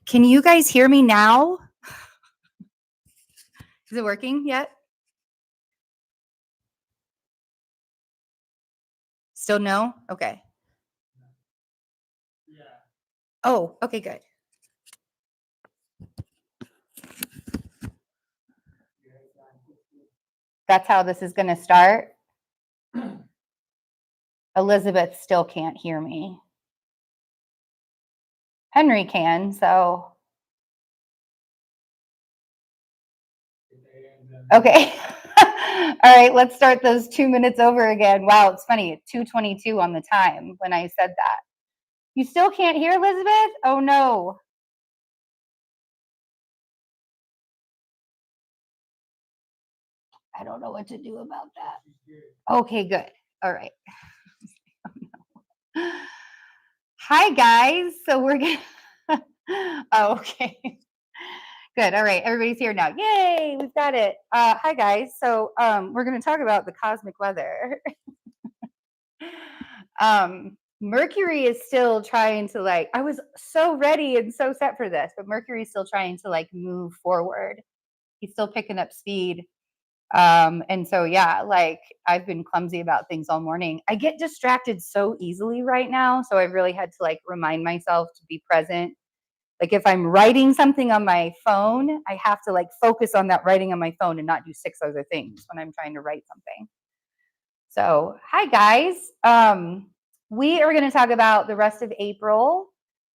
Can you guys hear me now? Is it working yet? Still no? Okay. Yeah. Oh, okay, good. That's how this is going to start. Elizabeth still can't hear me. Henry can, so. Okay. All right, let's start those 2 minutes over again. Wow, it's funny. It's 2:22 on the time when I said that. You still can't hear Elizabeth? Oh, no. I don't know what to do about that. Okay, good. All right. Hi, guys. So we're going to. Oh, okay. Good. All right. Everybody's here now. Yay. We've got it. Hi, guys. So we're going to talk about the cosmic weather. Mercury is still trying to I was so ready and so set for this, but Mercury is still trying to move forward. He's still picking up speed. And so, yeah, I've been clumsy about things all morning. I get distracted so easily right now. So I've really had to remind myself to be present. If I'm writing something on my phone, I have to focus on that writing on my phone and not do 6 other things when I'm trying to write something. So, hi guys. We are going to talk about the rest of April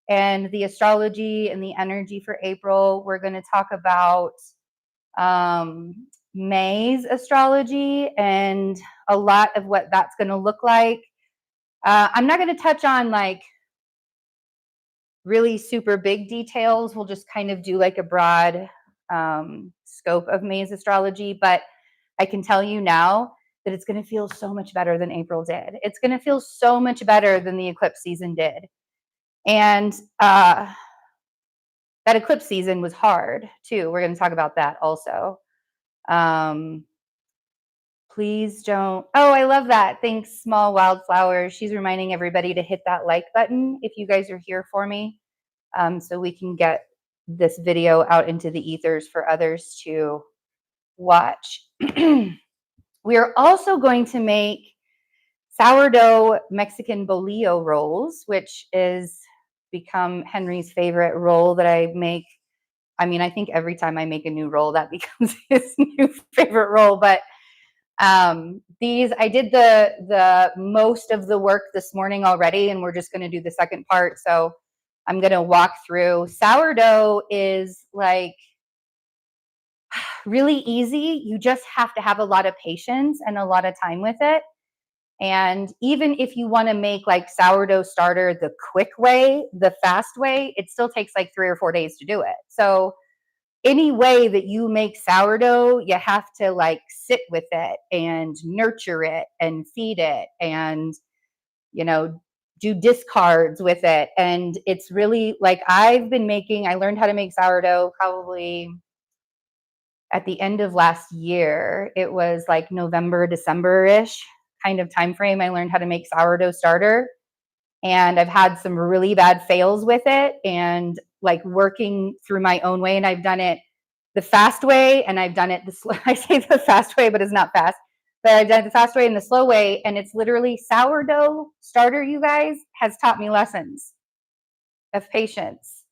and the astrology and the energy for April. We're going to talk about May's astrology and a lot of what that's going to look like. I'm not going to touch on really super big details. We'll just kind of do a broad scope of May's astrology, but I can tell you now that it's going to feel so much better than April did. It's going to feel so much better than the eclipse season did. And that eclipse season was hard too. We're going to talk about that also. Please don't. Oh, I love that. Thanks, Small Wildflower. She's reminding everybody to hit that like button if you guys are here for me, so we can get this video out into the ethers for others to watch. We are also going to make sourdough Mexican bolillo rolls, which is become Henry's favorite roll that I make. I mean, I think every time I make a new roll, that becomes his new favorite roll. But these, I did the most of the work this morning already, and we're just going to do the second part. So I'm going to walk through. Sourdough is really easy. You just have to have a lot of patience and a lot of time with it. And even if you want to make sourdough starter the quick way, the fast way, it still takes 3 or 4 days to do it. So any way that you make sourdough, you have to sit with it and nurture it and feed it and, do discards with it. And it's really I learned how to make sourdough probably at the end of last year. It was November, December-ish kind of time frame. I learned how to make sourdough starter. And I've had some really bad fails with it and working through my own way. And I've done it the fast way and I've done it the slow. I say the fast way, but it's not fast. But I've done it the fast way and the slow way. And it's literally sourdough starter, you guys, has taught me lessons of patience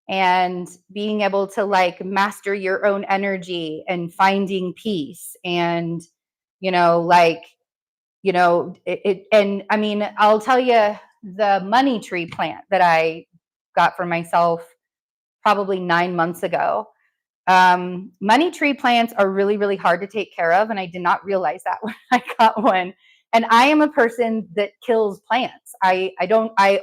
and being able to master your own energy and finding peace and, and I mean, I'll tell you, the money tree plant that I got for myself probably 9 months ago. Money tree plants are really, really hard to take care of. And I did not realize that when I got one. And I am a person that kills plants. I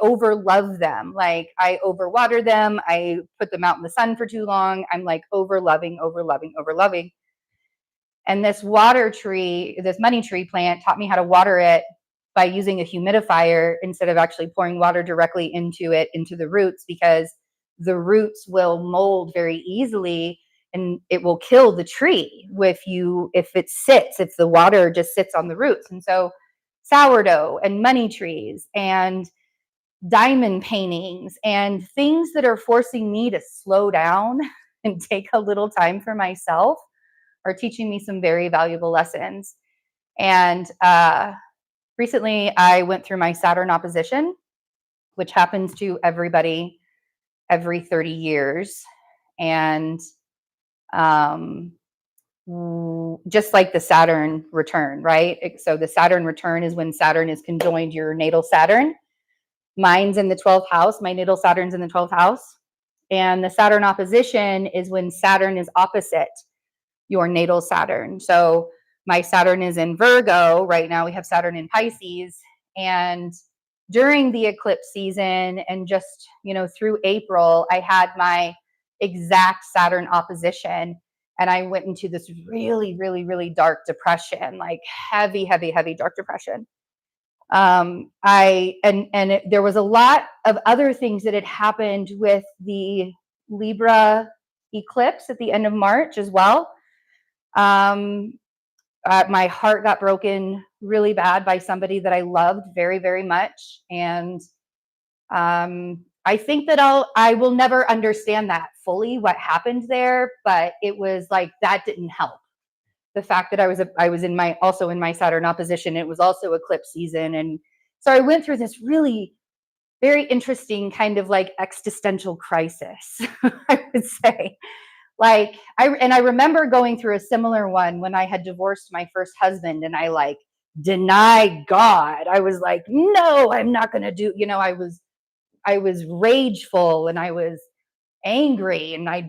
over love them. I overwater them. I put them out in the sun for too long. I'm over loving. And this money tree plant taught me how to water it by using a humidifier instead of actually pouring water directly into the roots, because the roots will mold very easily and it will kill the tree if the water just sits on the roots. And so sourdough and money trees and diamond paintings and things that are forcing me to slow down and take a little time for myself are teaching me some very valuable lessons. And recently I went through my Saturn opposition, which happens to everybody every 30 years. And just like the Saturn return, right? So the Saturn return is when Saturn is conjoined your natal Saturn. Mine's in the 12th house. My natal Saturn's in the 12th house. And the Saturn opposition is when Saturn is opposite your natal Saturn. So my Saturn is in Virgo. Right now we have Saturn in Pisces. And during the eclipse season and just, through April, I had my exact Saturn opposition. And I went into this really, really, really dark depression, like heavy, heavy, heavy dark depression. There was a lot of other things that had happened with the Libra eclipse at the end of March as well. My heart got broken really bad by somebody that I loved very, very much. And I think that I will never understand that fully, what happened there, but it was like, that didn't help. The fact that I was also in my Saturn opposition, it was also eclipse season. And so I went through this really very interesting kind of like existential crisis, I would say. Like, I remember going through a similar one when I had divorced my first husband, and I like denied God. I was like, no, I'm not going to do, I was rageful and I was angry, and it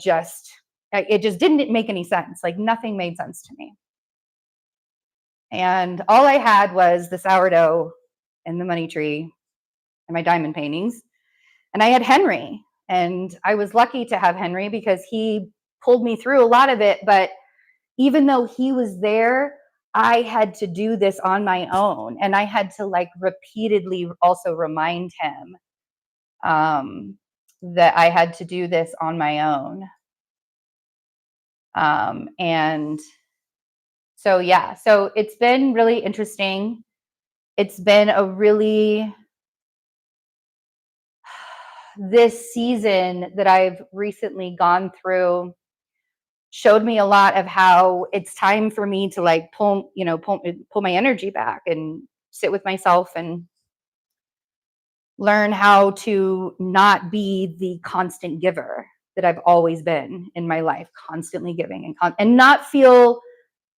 just didn't make any sense. Like, nothing made sense to me. And all I had was the sourdough and the money tree and my diamond paintings. And I had Henry, and I was lucky to have Henry because he pulled me through a lot of it. But even though he was there, I had to do this on my own. And I had to like repeatedly also remind him that I had to do this on my own. And so, yeah, so it's been really interesting. It's been this season that I've recently gone through showed me a lot of how it's time for me to like pull my energy back and sit with myself and learn how to not be the constant giver that I've always been in my life, constantly giving and not feel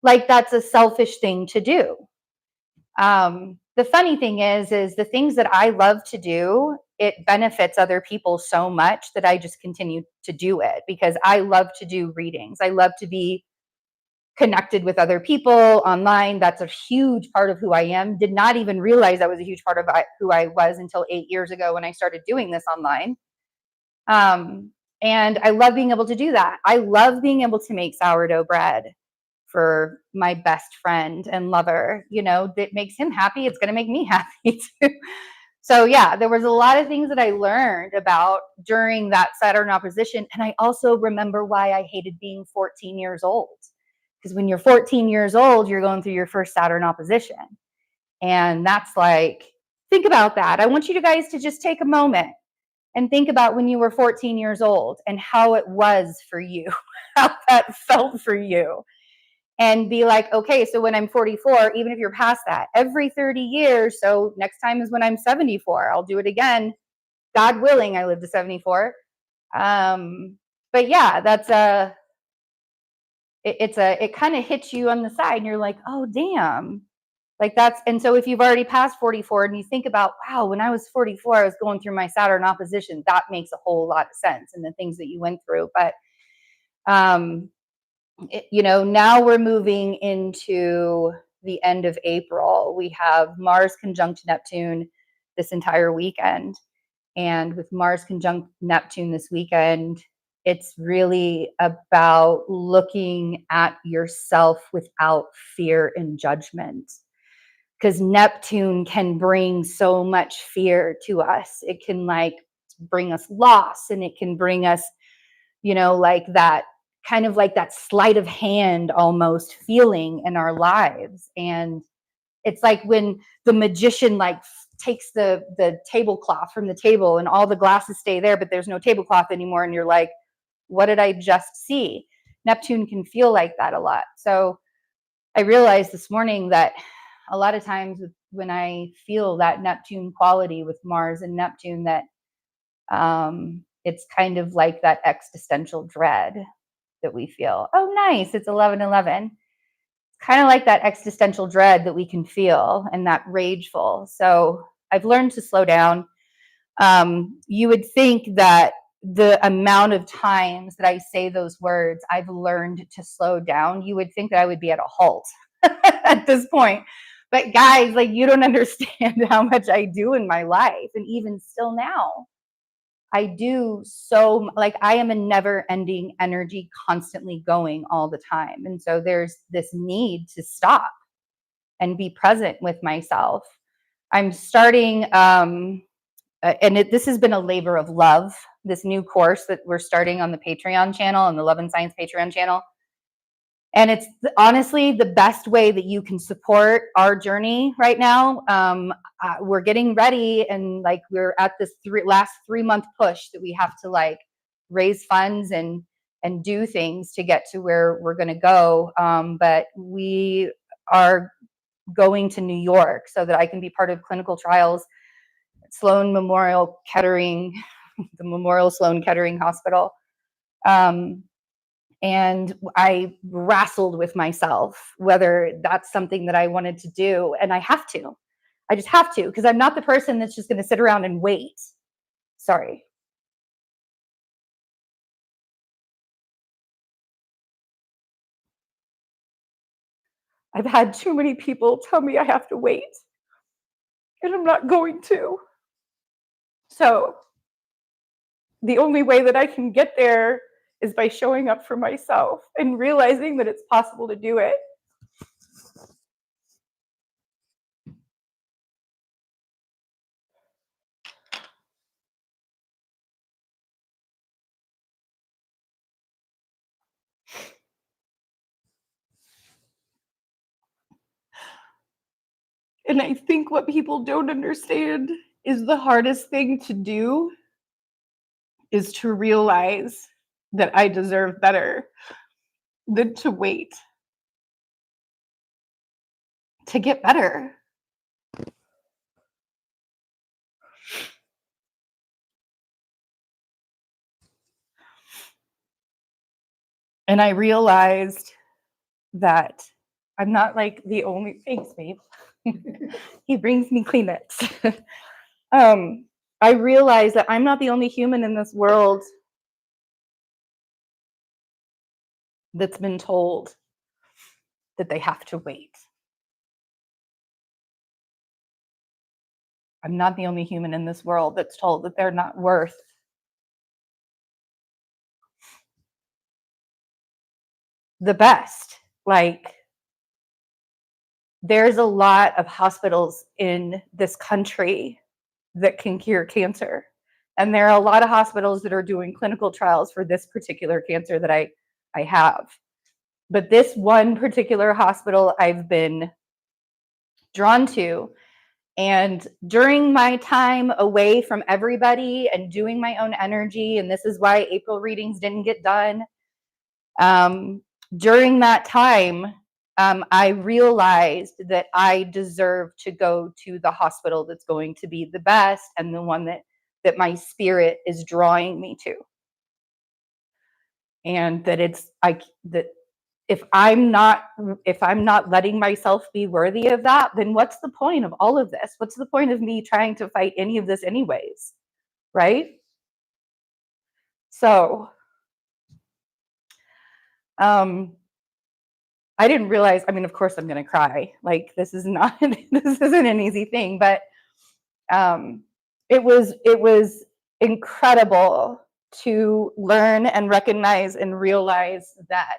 like that's a selfish thing to do. The funny thing is the things that I love to do, it benefits other people so much that I just continue to do it because I love to do readings. I love to be connected with other people online. That's a huge part of who I am. Did not even realize that was a huge part of who I was until 8 years ago when I started doing this online. And I love being able to do that. I love being able to make sourdough bread for my best friend and lover. That makes him happy. It's going to make me happy too. So yeah, there was a lot of things that I learned about during that Saturn opposition. And I also remember why I hated being 14 years old. Because when you're 14 years old, you're going through your first Saturn opposition. And that's like, think about that. I want you guys to just take a moment and think about when you were 14 years old and how it was for you, how that felt for you. And be like, okay, so when I'm 44, even if you're past that, every 30 years, so next time is when I'm 74, I'll do it again. God willing, I live to 74. But yeah, that's it kind of hits you on the side and you're like, oh, damn. Like and so if you've already passed 44 and you think about, wow, when I was 44, I was going through my Saturn opposition, that makes a whole lot of sense and the things that you went through. But, now we're moving into the end of April. We have Mars conjunct Neptune this entire weekend. And with Mars conjunct Neptune this weekend, it's really about looking at yourself without fear and judgment. Because Neptune can bring so much fear to us. It can like bring us loss, and it can bring us, like that kind of like that sleight of hand almost feeling in our lives. And it's like when the magician like takes the tablecloth from the table and all the glasses stay there, but there's no tablecloth anymore. And you're like, what did I just see? Neptune can feel like that a lot. So I realized this morning that a lot of times when I feel that Neptune quality with Mars and Neptune, that it's kind of like that existential dread that we feel. Oh, nice, it's 11:11. It's kind of like that existential dread that we can feel, and that rageful. So I've learned to slow down. You would think that the amount of times that I say those words, I've learned to slow down. You would think that I would be at a halt at this point. But guys, like, you don't understand how much I do in my life. And even still now, I do so, like, I am a never ending energy, constantly going all the time. And so there's this need to stop and be present with myself. I'm starting, this has been a labor of love, this new course that we're starting on the Patreon channel, on the Love and Science Patreon channel. And it's honestly the best way that you can support our journey right now. We're getting ready, and like we're at this last 3-month push that we have to like raise funds and do things to get to where we're going to go. But we are going to New York so that I can be part of clinical trials at Sloan Memorial Kettering, the Memorial Sloan Kettering Hospital. And I wrestled with myself whether that's something that I wanted to do. And I have to. I just have to, because I'm not the person that's just going to sit around and wait. Sorry. I've had too many people tell me I have to wait, and I'm not going to. So the only way that I can get there is by showing up for myself and realizing that it's possible to do it. And I think what people don't understand is the hardest thing to do is to realize that I deserve better than to wait to get better. And I realized that I'm not like the only, thanks, babe. He brings me Kleenex. I realized that I'm not the only human in this world that's been told that they have to wait. I'm not the only human in this world that's told that they're not worth the best. Like, there's a lot of hospitals in this country that can cure cancer. And there are a lot of hospitals that are doing clinical trials for this particular cancer that I have. But this one particular hospital I've been drawn to. And during my time away from everybody and doing my own energy, and this is why April readings didn't get done, during that time, I realized that I deserve to go to the hospital that's going to be the best and the one that my spirit is drawing me to. And that that if I'm not letting myself be worthy of that, then what's the point of all of this? What's the point of me trying to fight any of this anyways, right? So, I didn't realize, I mean, of course I'm going to cry. Like, this isn't an easy thing, but it was incredible to learn and recognize and realize that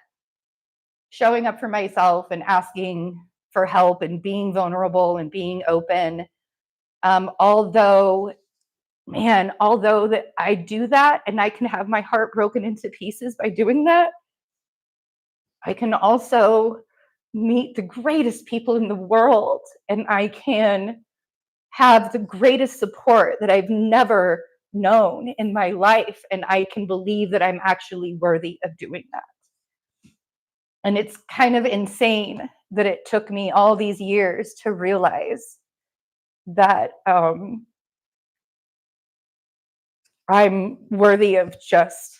showing up for myself and asking for help and being vulnerable and being open, although that I do that and I can have my heart broken into pieces by doing that, I can also meet the greatest people in the world, and I can have the greatest support that I've never known in my life, and I can believe that I'm actually worthy of doing that. And it's kind of insane that it took me all these years to realize that I'm worthy of just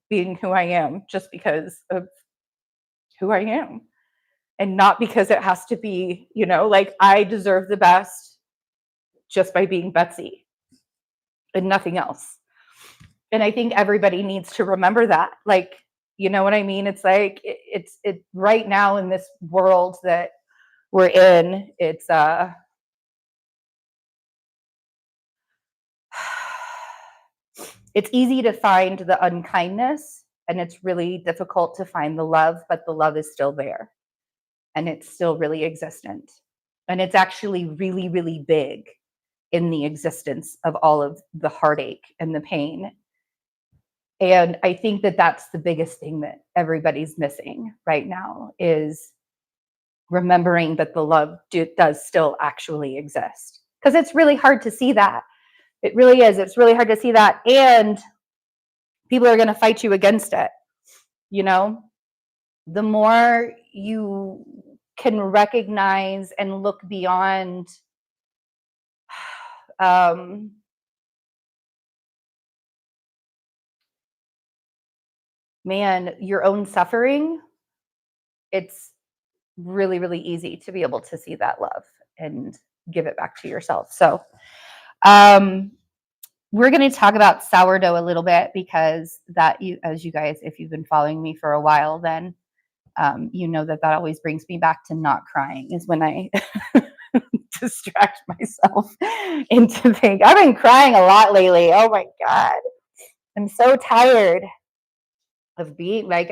being who I am, just because of who I am, and not because it has to be, like, I deserve the best just by being Betsy and nothing else. And I think everybody needs to remember that. Like, you know what I mean? It's like it's right now in this world that we're in, it's it's easy to find the unkindness, and it's really difficult to find the love, but the love is still there, and it's still really existent. And it's actually really, really big in the existence of all of the heartache and the pain. And I think that that's the biggest thing that everybody's missing right now, is remembering that the love does still actually exist. Because it's really hard to see that. It really is. It's really hard to see that. And people are going to fight you against it. The more you can recognize and look beyond your own suffering, it's really, really easy to be able to see that love and give it back to yourself. So we're going to talk about sourdough a little bit, because as you guys, if you've been following me for a while, then you know that always brings me back to not crying, is when I distract myself into things. I've been crying a lot lately. Oh my God. I'm so tired of being like,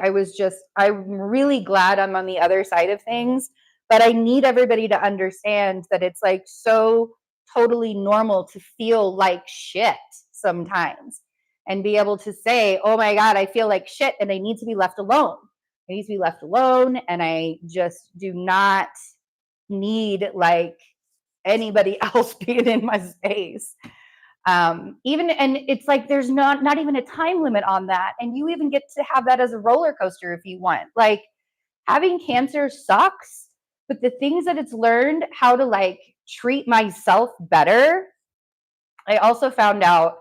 I'm really glad I'm on the other side of things, but I need everybody to understand that it's like so totally normal to feel like shit sometimes, and be able to say, oh my God, I feel like shit and I need to be left alone. I need to be left alone, and I just do not need like anybody else being in my space. And it's like there's not even a time limit on that, and you even get to have that as a roller coaster if you want. Like, having cancer sucks, but the things that it's learned how to like treat myself better. I also found out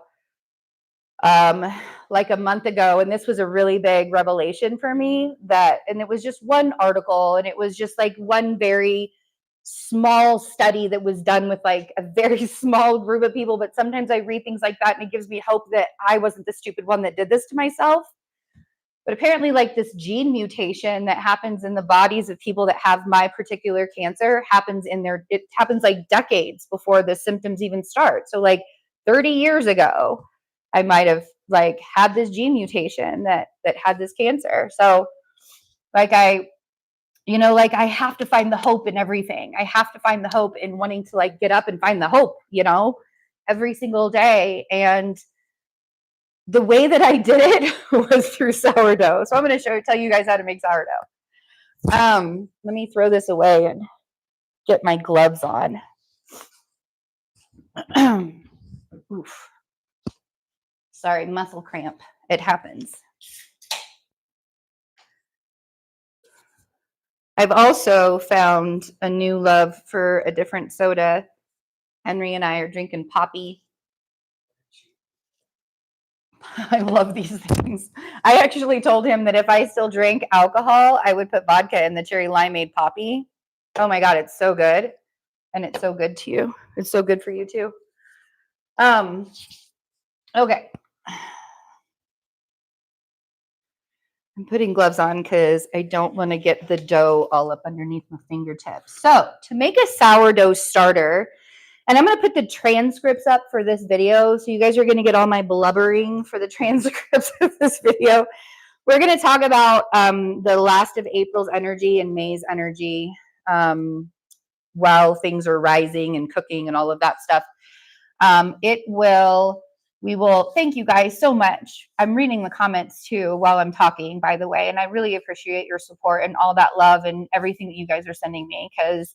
like a month ago, and this was a really big revelation for me, and it was just one article, and it was just like one very small study that was done with like a very small group of people. But sometimes I read things like that and it gives me hope that I wasn't the stupid one that did this to myself. But apparently, like, this gene mutation that happens in the bodies of people that have my particular cancer it happens like decades before the symptoms even start. So like 30 years ago, I might have like had this gene mutation that had this cancer. So like I have to find the hope in everything. I have to find the hope in wanting to like get up and find the hope, every single day. And the way that I did it was through sourdough. So I'm going to tell you guys how to make sourdough. Let me throw this away and get my gloves on. Oof. Sorry, muscle cramp. It happens. I've also found a new love for a different soda. Henry and I are drinking Poppy. I love these things. I actually told him that if I still drank alcohol, I would put vodka in the cherry limeade Poppy. Oh my God, it's so good. And it's so good to you. It's so good for you too. Okay. I'm putting gloves on because I don't want to get the dough all up underneath my fingertips. So to make a sourdough starter, and I'm going to put the transcripts up for this video, so you guys are going to get all my blubbering for the transcripts of this video. We're going to talk about the last of April's energy and May's energy while things are rising and cooking and all of that stuff. We will, thank you guys so much. I'm reading the comments too while I'm talking, by the way, and I really appreciate your support and all that love and everything that you guys are sending me, because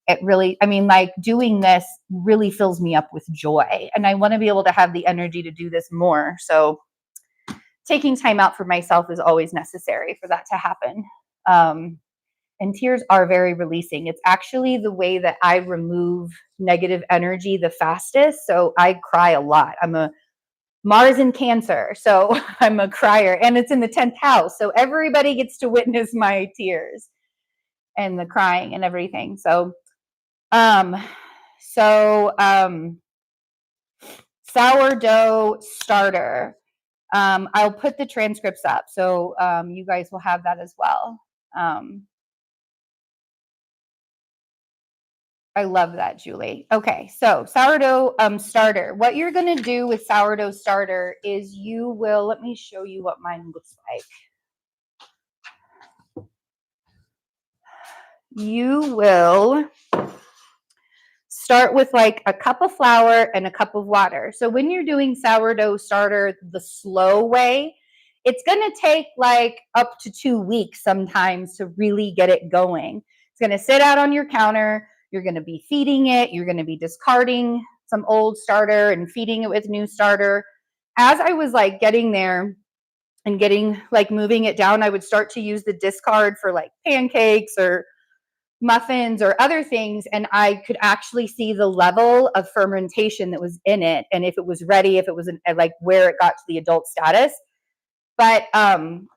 it really, I mean, like doing this really fills me up with joy. And I want to be able to have the energy to do this more. So taking time out for myself is always necessary for that to happen. And tears are very releasing. It's actually the way that I remove negative energy the fastest. So I cry a lot. I'm a Mars in Cancer, so I'm a crier, and it's in the 10th house. So everybody gets to witness my tears and the crying and everything. Um, sourdough starter. I'll put the transcripts up, so you guys will have that as well. I love that, Julie. Okay, so sourdough starter. What you're going to do with sourdough starter is you will, let me show you what mine looks like. You will start with like a cup of flour and a cup of water. So when you're doing sourdough starter the slow way, it's going to take like up to 2 weeks sometimes to really get it going. It's going to sit out on your counter. You're going to be feeding it. You're going to be discarding some old starter and feeding it with new starter. As I was like getting there and getting like moving it down, I would start to use the discard for like pancakes or muffins or other things, and I could actually see the level of fermentation that was in it, and if it was ready, if it was like where it got to the adult status. But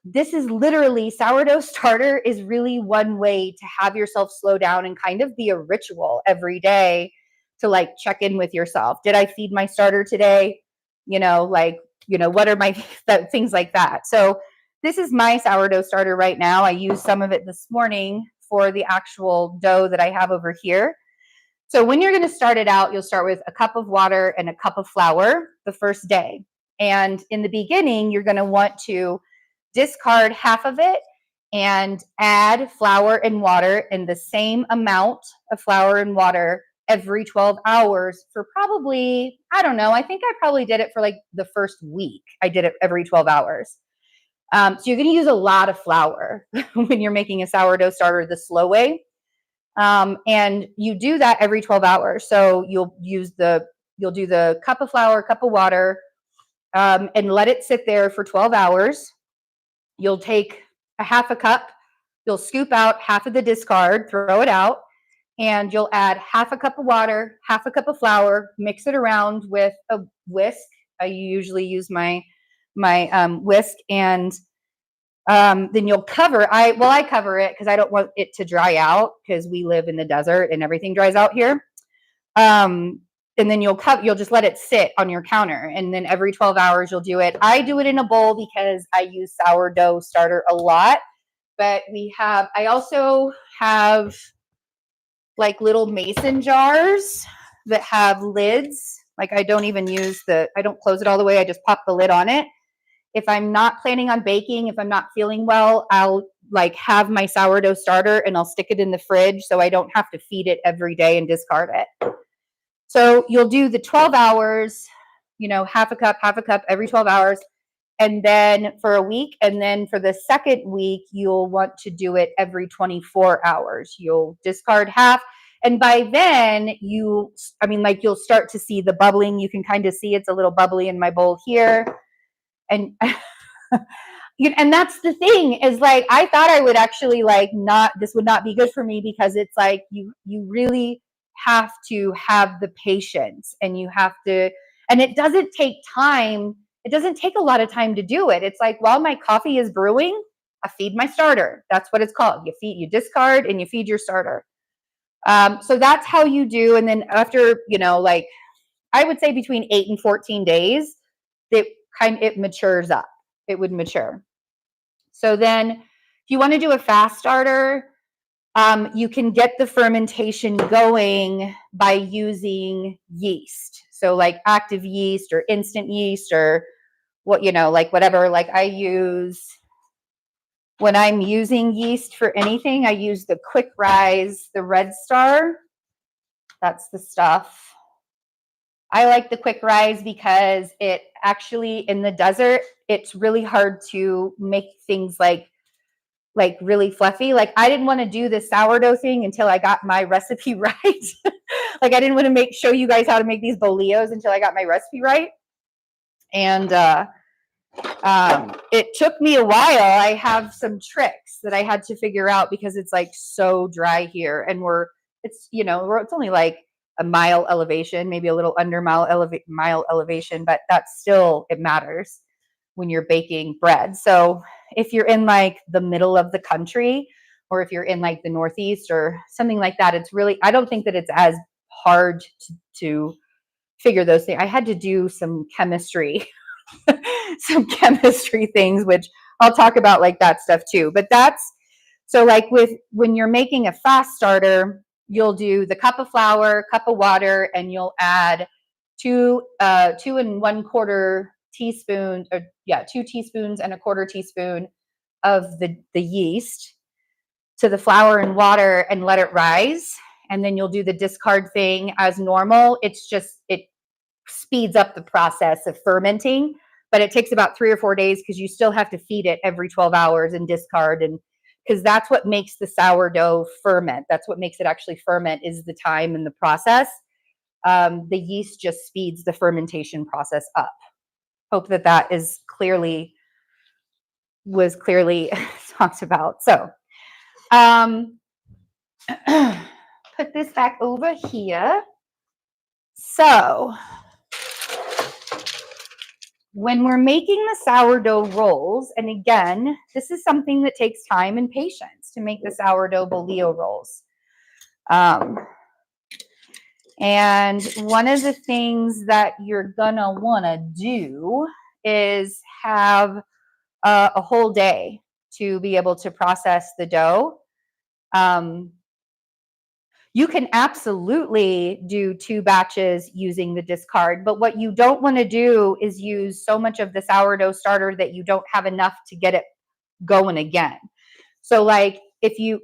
this is literally, sourdough starter is really one way to have yourself slow down and kind of be a ritual every day to like check in with yourself. Did I feed my starter today? What are my things like that. So this is my sourdough starter right now. I used some of it this morning for the actual dough that I have over here. So when you're going to start it out, you'll start with a cup of water and a cup of flour the first day. And in the beginning, you're going to want to discard half of it and add flour and water in the same amount of flour and water every 12 hours for probably, I don't know, I think I probably did it for like the first week. I did it every 12 hours. So you're going to use a lot of flour when you're making a sourdough starter the slow way. And you do that every 12 hours. So you'll do the cup of flour, cup of water, and let it sit there for 12 hours. You'll take a half a cup, you'll scoop out half of the discard, throw it out, and you'll add half a cup of water, half a cup of flour, mix it around with a whisk. I usually use my whisk, and then you'll cover. I cover it because I don't want it to dry out because we live in the desert and everything dries out here. And then you'll just let it sit on your counter, and then every 12 hours you'll do it. I do it in a bowl because I use sourdough starter a lot, but I also have like little mason jars that have lids. Like I don't close it all the way. I just pop the lid on it. If I'm not planning on baking, if I'm not feeling well, I'll like have my sourdough starter and I'll stick it in the fridge so I don't have to feed it every day and discard it. So you'll do the 12 hours, half a cup every 12 hours, and then for a week. And then for the second week, you'll want to do it every 24 hours. You'll discard half. And by then you'll start to see the bubbling. You can kind of see it's a little bubbly in my bowl here. And and that's the thing is like, I thought I would actually this would not be good for me because it's like, you really have to have the patience and it doesn't take time. It doesn't take a lot of time to do it. It's like, while my coffee is brewing, I feed my starter. That's what it's called. You discard and you feed your starter. So that's how you do. And then after, I would say between 8 and 14 days, it matures up. It would mature. So then if you want to do a fast starter, you can get the fermentation going by using yeast. So like active yeast or instant yeast or whatever. Like when I'm using yeast for anything, I use the Quick Rise, the Red Star. That's the stuff. I like the Quick Rise because it actually, in the desert, it's really hard to make things like like really fluffy. Like I didn't want to do the sourdough thing until I got my recipe right. Like I didn't want to show you guys how to make these bolillos until I got my recipe right. And it took me a while. I have some tricks that I had to figure out because it's like so dry here, and it's only like a mile elevation, maybe a little under mile elevation, but that's still, it matters when you're baking bread. So if you're in like the middle of the country, or if you're in like the Northeast or something like that, it's really, I don't think that it's as hard to figure those things. I had to do some chemistry things, which I'll talk about, like that stuff too. But that's, so like when you're making a fast starter, you'll do the cup of flour, cup of water, and you'll add 2 1/4 teaspoons, or 2 teaspoons and 1/4 teaspoon of the yeast to the flour and water and let it rise. And then you'll do the discard thing as normal. It speeds up the process of fermenting, but it takes about 3 or 4 days because you still have to feed it every 12 hours and discard. And because that's what makes the sourdough ferment. That's what makes it actually ferment, is the time and the process. The yeast just speeds the fermentation process up. Hope that was clearly talked about. So put this back over here. So when we're making the sourdough rolls, and again, this is something that takes time and patience to make the sourdough bolillo rolls. And one of the things that you're gonna wanna do is have a whole day to be able to process the dough. You can absolutely do 2 batches using the discard, but what you don't want to do is use so much of the sourdough starter that you don't have enough to get it going again. So like if you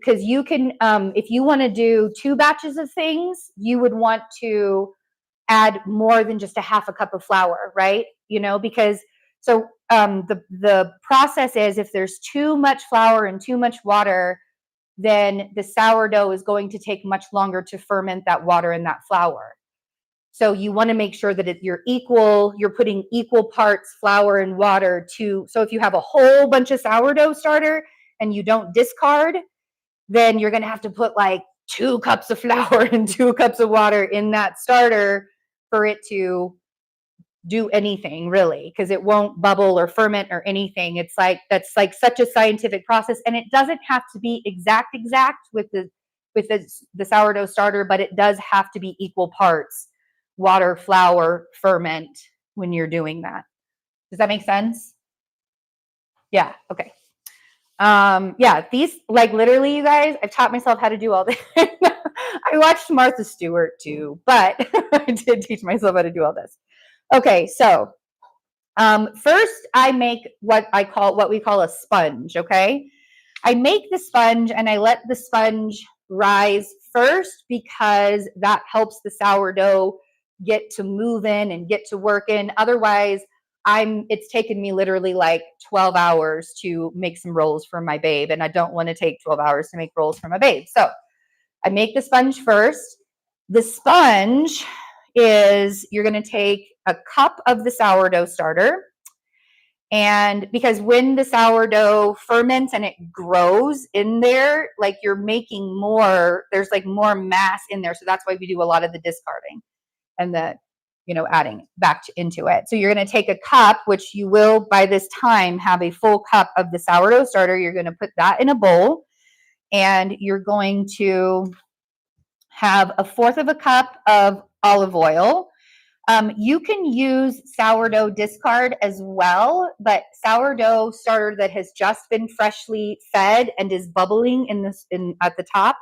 want to do 2 batches of things, you would want to add more than just a half a cup of flour, right? Because the process is, if there's too much flour and too much water, then the sourdough is going to take much longer to ferment that water and that flour. So you want to make sure that you're putting equal parts flour and water so if you have a whole bunch of sourdough starter and you don't discard, then you're going to have to put like 2 cups of flour and 2 cups of water in that starter for it to do anything, really, because it won't bubble or ferment or anything. That's like such a scientific process, and it doesn't have to be exact with the sourdough starter, but it does have to be equal parts water, flour, ferment when you're doing that. Does that make sense? Yeah. Okay. These, like, literally, you guys, I've taught myself how to do all this. I watched Martha Stewart too, but I did teach myself how to do all this. Okay, so first I make what we call a sponge, okay? I make the sponge and I let the sponge rise first because that helps the sourdough get to move in and get to work in. Otherwise, it's taken me literally like 12 hours to make some rolls for my babe, and I don't want to take 12 hours to make rolls for my babe. So I make the sponge first. The sponge is, you're going to take a cup of the sourdough starter, and because when the sourdough ferments and it grows in there, like you're making more, there's like more mass in there. So that's why we do a lot of the discarding and the, adding back into it. So you're going to take a cup, which you will by this time have a full cup of the sourdough starter. You're going to put that in a bowl, and you're going to have 1/4 cup of olive oil. You can use sourdough discard as well, but sourdough starter that has just been freshly fed and is bubbling at the top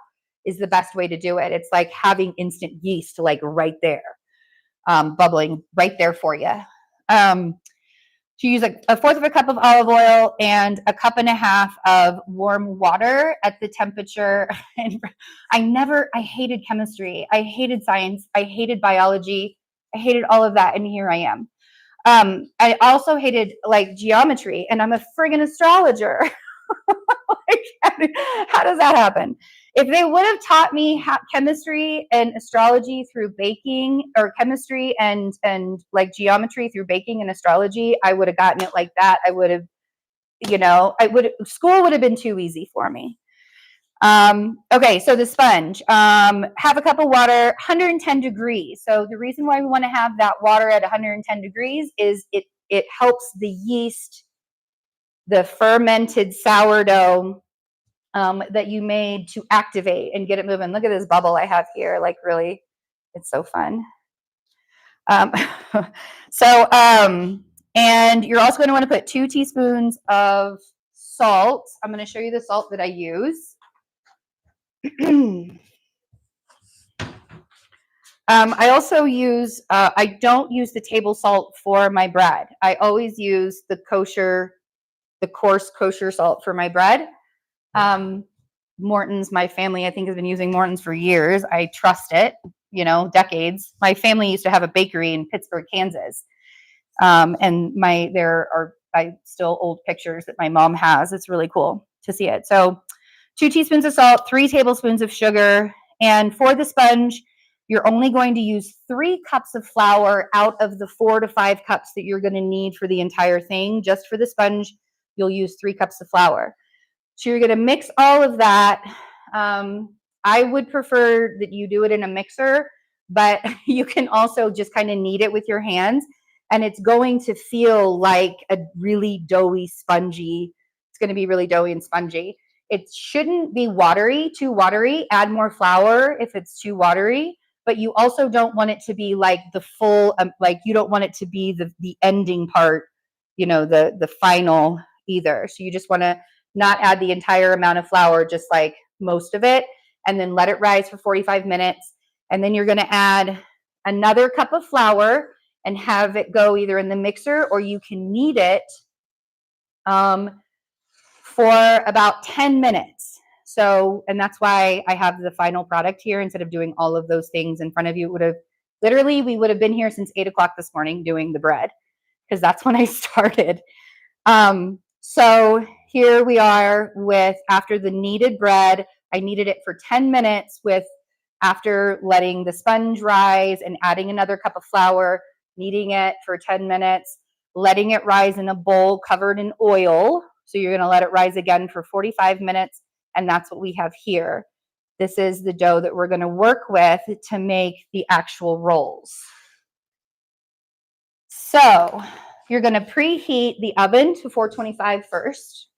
is the best way to do it. It's like having instant yeast, like right there, bubbling right there for you. To use 1/4 cup of olive oil and 1.5 cups of warm water at the temperature. And I hated chemistry. I hated science. I hated biology. I hated all of that. And here I am. I also hated like geometry, and I'm a friggin' astrologer. Like, how does that happen? If they would have taught me chemistry and astrology through baking, or chemistry and like geometry through baking and astrology, I would have gotten it like that. I would have, school would have been too easy for me. Okay, so the sponge, have a cup of water, 110 degrees. So the reason why we want to have that water at 110 degrees is it helps the yeast, the fermented sourdough that you made, to activate and get it moving. Look at this bubble I have here. Like, really, it's so fun. And you're also going to want to put 2 teaspoons of salt. I'm going to show you the salt that I use. I also use, I don't use the table salt for my bread. I always use the coarse kosher salt for my bread. Morton's, my family, I think, has been using Morton's for years. I trust it, decades. My family used to have a bakery in Pittsburgh, Kansas. And there are still old pictures that my mom has. It's really cool to see it. So 2 teaspoons of salt, 3 tablespoons of sugar. And for the sponge, you're only going to use 3 cups of flour out of the 4 to 5 cups that you're going to need for the entire thing. Just for the sponge, you'll use 3 cups of flour. So you're going to mix all of that. I would prefer that you do it in a mixer, but you can also just kind of knead it with your hands, and it's going to feel like a really doughy, spongy. It's going to be really doughy and spongy. It shouldn't be too watery. Add more flour if it's too watery, but you also don't want it to be like the full, you don't want it to be the ending part, the final either. So you just want to not add the entire amount of flour, just like most of it, and then let it rise for 45 minutes. And then you're going to add another cup of flour and have it go either in the mixer, or you can knead it for about 10 minutes. So, and that's why I have the final product here instead of doing all of those things in front of you. We would have been here since 8 o'clock this morning doing the bread, because that's when I started. So here we are after the kneaded bread. I kneaded it for 10 minutes after letting the sponge rise and adding another cup of flour, kneading it for 10 minutes, letting it rise in a bowl covered in oil. So you're going to let it rise again for 45 minutes, and that's what we have here. This is the dough that we're going to work with to make the actual rolls. So you're going to preheat the oven to 425 first.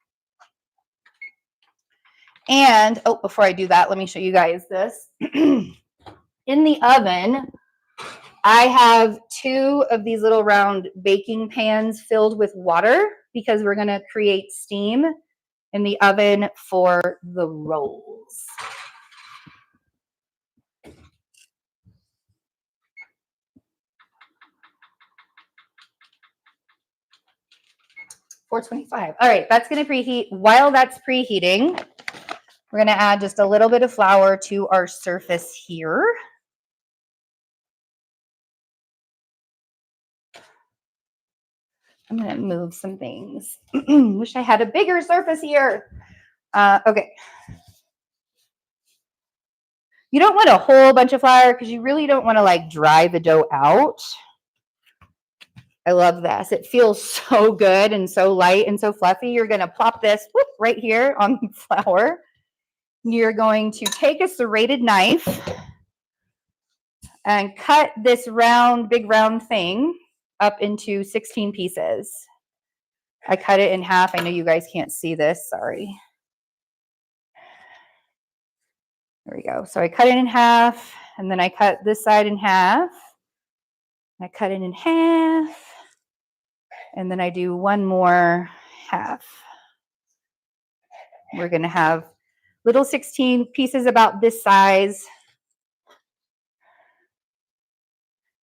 And, before I do that, let me show you guys this. In the oven, I have 2 of these little round baking pans filled with water, because we're going to create steam in the oven for the rolls. $425. All right, that's going to preheat. While that's preheating, we're going to add just a little bit of flour to our surface here. I'm going to move some things. Wish I had a bigger surface here. Okay. You don't want a whole bunch of flour, because you really don't want to dry the dough out. I love this. It feels so good and so light and so fluffy. You're going to plop this right here on the flour. You're going to take a serrated knife and cut this big round thing up into 16 pieces. I cut it in half. I know you guys can't see this. Sorry. There we go. So I cut it in half, and then I cut this side in half. I cut it in half, and then I do one more half. We're going to have little 16 pieces about this size.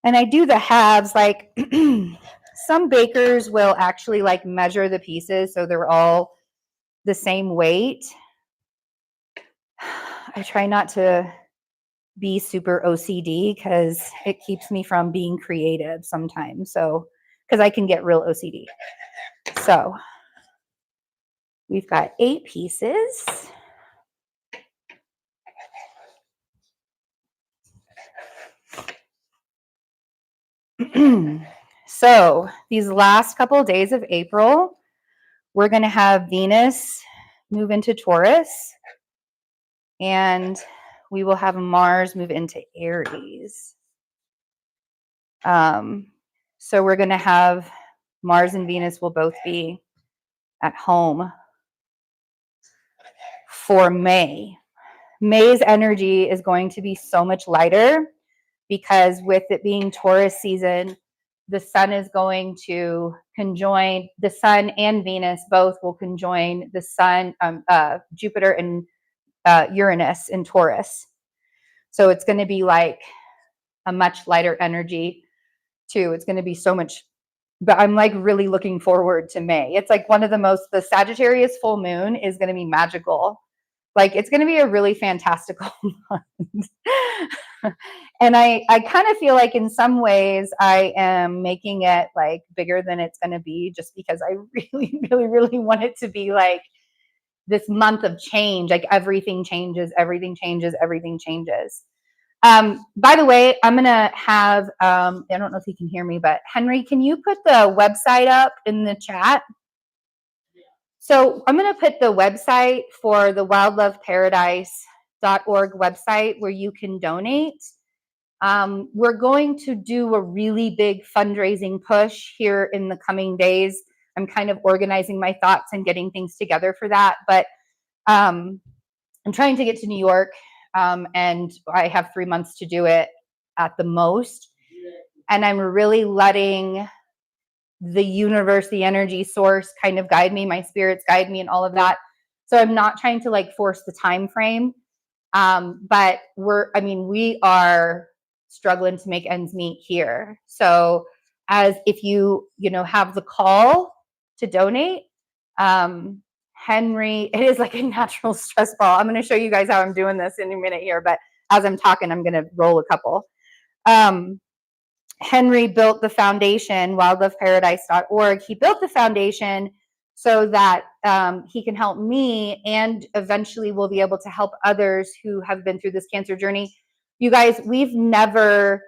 And I do the halves, some bakers will actually measure the pieces so they're all the same weight. I try not to be super OCD, because it keeps me from being creative sometimes. So, because I can get real OCD. So We've got 8 pieces. So these last couple of days of April, we're going to have Venus move into Taurus, and we will have Mars move into Aries. So we're going to have Mars and Venus will both be at home for May. May's energy is going to be so much lighter because with it being Taurus season, the sun is going to conjoin, the sun and Venus both will conjoin the sun, Jupiter and Uranus in Taurus. So it's going to be like a much lighter energy too. It's going to be so much, but I'm like really looking forward to May. It's like one of the Sagittarius full moon is going to be magical. Like it's going to be a really fantastical month. And I kind of feel like in some ways I am making it like bigger than it's going to be just because I really, really, really want it to be like this month of change. Like everything changes, everything changes, everything changes. By the way, I'm going to have, I don't know if you can hear me, but Henry, can you put the website up in the chat? So I'm going to put the website for the wildloveparadise.org website where you can donate. We're going to do a really big fundraising push here in the coming days. I'm kind of organizing my thoughts and getting things together for that. But I'm trying to get to New York, and I have 3 months to do it at the most. And I'm really letting the universe, the energy source kind of guide me, my spirits guide me and all of that. So I'm not trying to like force the time frame. But we are struggling to make ends meet here. So as if you have the call to donate, Henry, it is like a natural stress ball. I'm going to show you guys how I'm doing this in a minute here, but as I'm talking, I'm going to roll a couple. Henry built the foundation, wildloveparadise.org. He built the foundation so that he can help me and eventually will be able to help others who have been through this cancer journey. You guys, we've never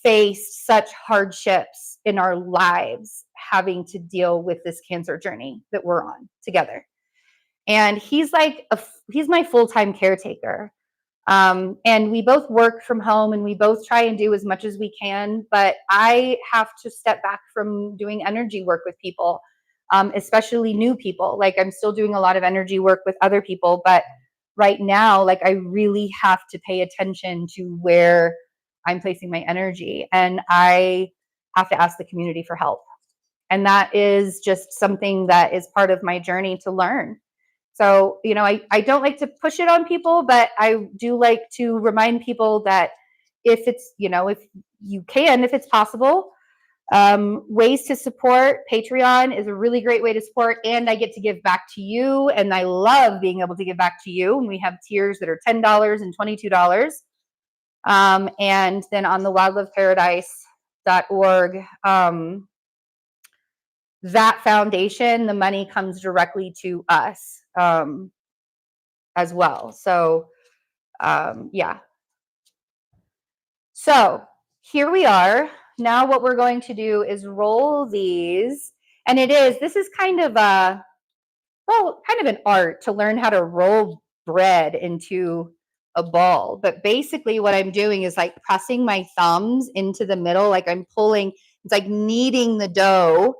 faced such hardships in our lives having to deal with this cancer journey that we're on together. And he's my full-time caretaker. And we both work from home and we both try and do as much as we can, but I have to step back from doing energy work with people, especially new people. Like I'm still doing a lot of energy work with other people, but right now, like I really have to pay attention to where I'm placing my energy, and I have to ask the community for help. And that is just something that is part of my journey to learn. So, I don't like to push it on people, but I do like to remind people that if it's, if you can, if it's possible, ways to support. Patreon is a really great way to support, and I get to give back to you, and I love being able to give back to you. And we have tiers that are $10 and $22. And then on the wildloveparadise.org, that foundation, the money comes directly to us as well. So, yeah. So here we are. Now what we're going to do is roll these. And this is kind of an art to learn how to roll bread into a ball. But basically what I'm doing is like pressing my thumbs into the middle, like I'm pulling, it's like kneading the dough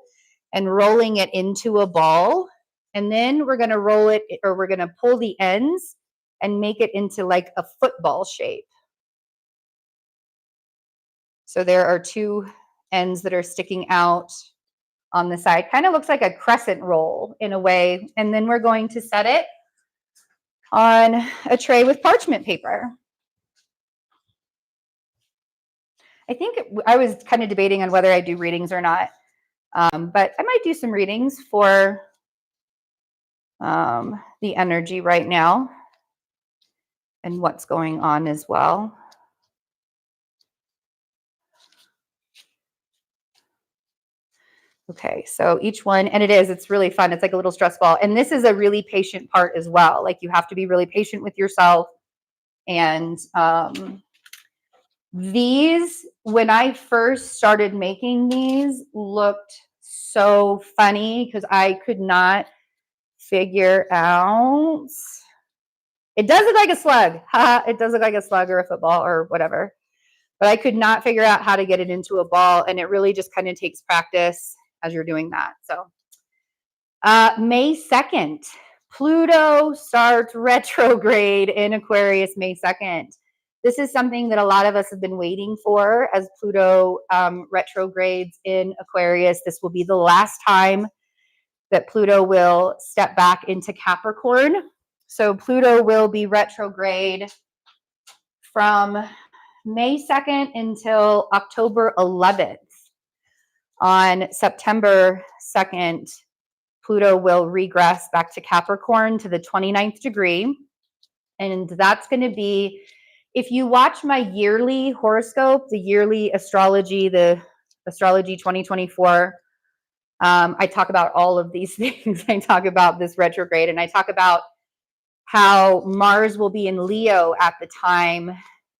and rolling it into a ball. And then we're going to roll it, or we're going to pull the ends and make it into like a football shape. So there are 2 ends that are sticking out on the side. Kind of looks like a crescent roll in a way. And then we're going to set it on a tray with parchment paper. I think I was kind of debating on whether I do readings or not. But I might do some readings for the energy right now and what's going on as well. Okay, so each one, and it's really fun. It's like a little stress ball. And this is a really patient part as well. Like you have to be really patient with yourself. And these, when I first started making these, looked so funny because I could not figure out. It does look like a slug. It does look like a slug or a football or whatever. But I could not figure out how to get it into a ball. And it really just kind of takes practice as you're doing that. So May 2nd, Pluto starts retrograde in Aquarius May 2nd. This is something that a lot of us have been waiting for as Pluto retrogrades in Aquarius. This will be the last time that Pluto will step back into Capricorn. So Pluto will be retrograde from May 2nd until October 11th. On September 2nd, Pluto will regress back to Capricorn to the 29th degree. And that's going to be, if you watch my yearly horoscope, the yearly astrology, the astrology 2024, I talk about all of these things. I talk about this retrograde, and I talk about how Mars will be in Leo at the time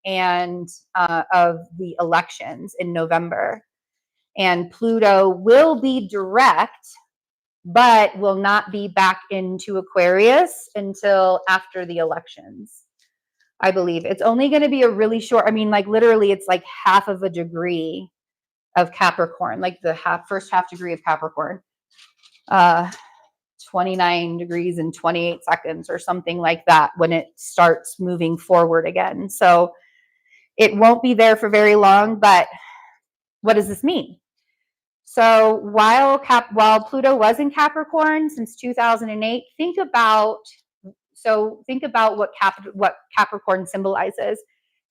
and of the elections in November. And Pluto will be direct, but will not be back into Aquarius until after the elections. I believe it's only going to be a really short, I mean, like literally it's like half of a degree of Capricorn, like the first half degree of Capricorn, 29 degrees and 28 seconds or something like that when it starts moving forward again. So it won't be there for very long, but what does this mean? So while Pluto was in Capricorn since 2008, think about what Capricorn symbolizes.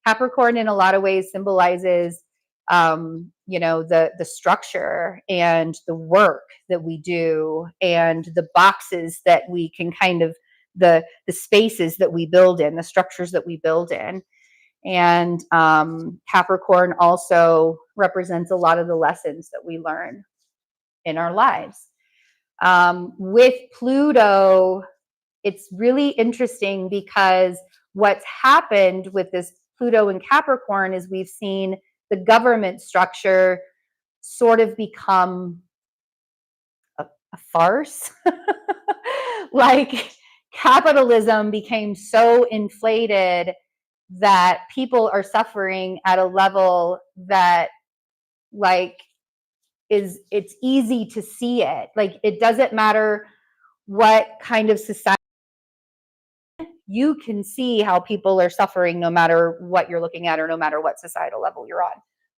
Capricorn in a lot of ways symbolizes the structure and the work that we do and the boxes that we can kind of the spaces that we build in, the structures that we build in. And Capricorn also represents a lot of the lessons that we learn in our lives. With Pluto, it's really interesting because what's happened with this Pluto in Capricorn is we've seen the government structure sort of become a farce. Like capitalism became so inflated that people are suffering at a level that it's easy to see it. Like it doesn't matter what kind of society, you can see how people are suffering no matter what you're looking at or no matter what societal level you're on.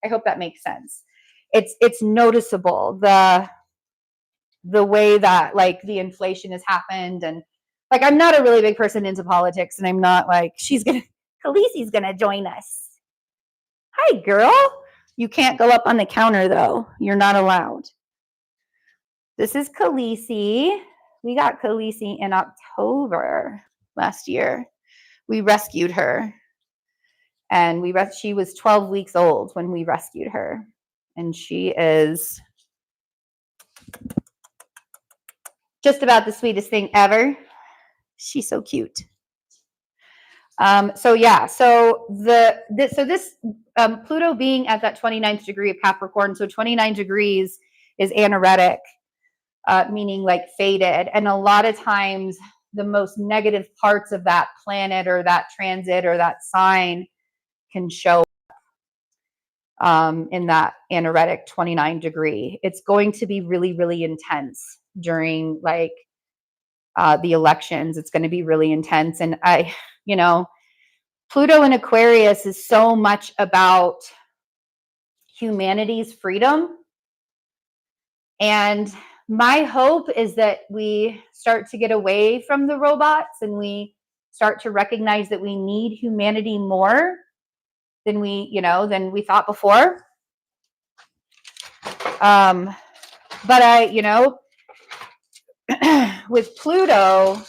I hope that makes sense. It's noticeable the way that like the inflation has happened. And like I'm not a really big person into politics, and I'm not like Khaleesi's gonna join us. Hi, girl. You can't go up on the counter though. You're not allowed. This is Khaleesi. We got Khaleesi in October last year. We rescued her. And she was 12 weeks old when we rescued her. And she is just about the sweetest thing ever. She's so cute. So this Pluto being at that 29th degree of Capricorn, so 29 degrees is anaretic, meaning like faded. And a lot of times the most negative parts of that planet or that transit or that sign can show in that anaretic 29 degree. It's going to be really, really intense during like the elections. It's going to be really intense. And Pluto in Aquarius is so much about humanity's freedom. And my hope is that we start to get away from the robots and we start to recognize that we need humanity more than we thought before. But with Pluto,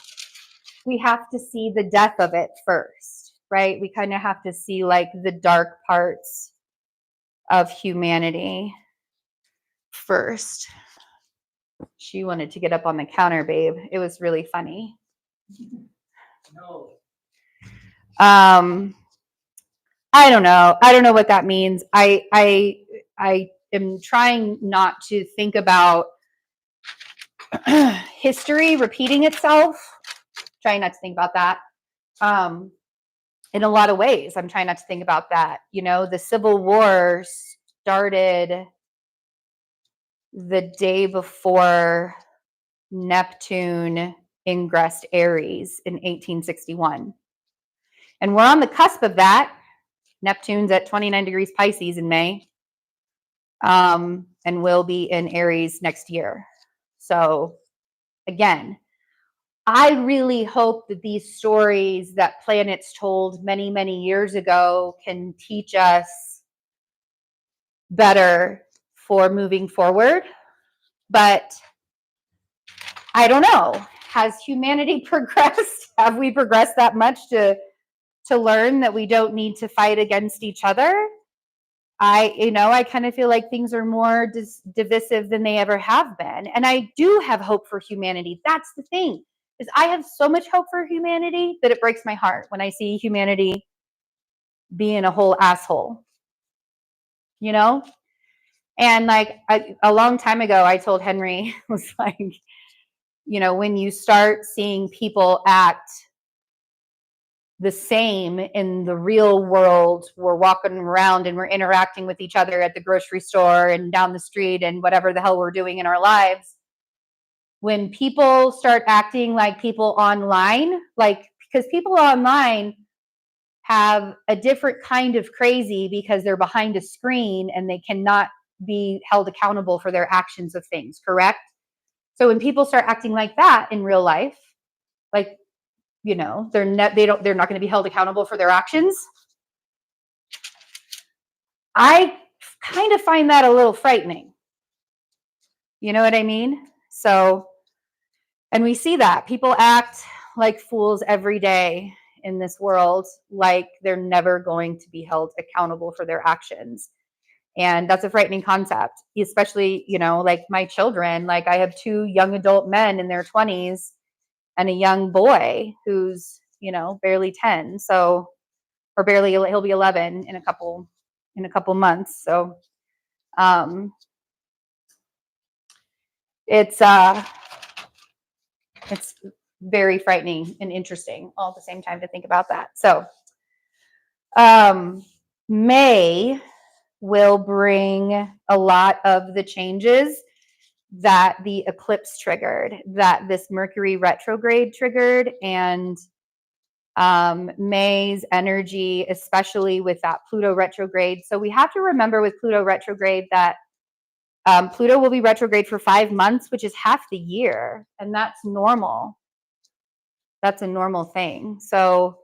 we have to see the death of it first, right? We kind of have to see like the dark parts of humanity first. She wanted to get up on the counter, babe. It was really funny. No. I don't know. I don't know what that means. I am trying not to think about history repeating itself. Trying not to think about that. In a lot of ways, I'm trying not to think about that. You know, the Civil War started the day before Neptune ingressed Aries in 1861. And we're on the cusp of that. Neptune's at 29 degrees Pisces in May, and will be in Aries next year. So again, I really hope that these stories that planets told many, many years ago can teach us better for moving forward. But I don't know. Has humanity progressed? Have we progressed that much to learn that we don't need to fight against each other? I kind of feel like things are more divisive than they ever have been. And I do have hope for humanity. That's the thing, is I have so much hope for humanity that it breaks my heart when I see humanity being a whole asshole, you know? And like a long time ago, I told Henry, was like, you know, when you start seeing people act the same in the real world, we're walking around and we're interacting with each other at the grocery store and down the street and whatever the hell we're doing in our lives. When people start acting like people online, like, because people online have a different kind of crazy because they're behind a screen and they cannot be held accountable for their actions of things, correct? So when people start acting like that in real life, like, you know, they're not going to be held accountable for their actions. I kind of find that a little frightening. You know what I mean? So, and we see that people act like fools every day in this world, like they're never going to be held accountable for their actions. And that's a frightening concept, especially, you know, like my children. Like I have 2 young adult men in their 20s and a young boy who's, you know, barely 10. So, or barely, he'll be 11 in a couple months. So, it's very frightening and interesting all at the same time to think about that. So, May will bring a lot of the changes that the eclipse triggered, that this Mercury retrograde triggered, and May's energy, especially with that Pluto retrograde. So we have to remember with Pluto retrograde that Pluto will be retrograde for 5 months, which is half the year, and that's normal. That's a normal thing. So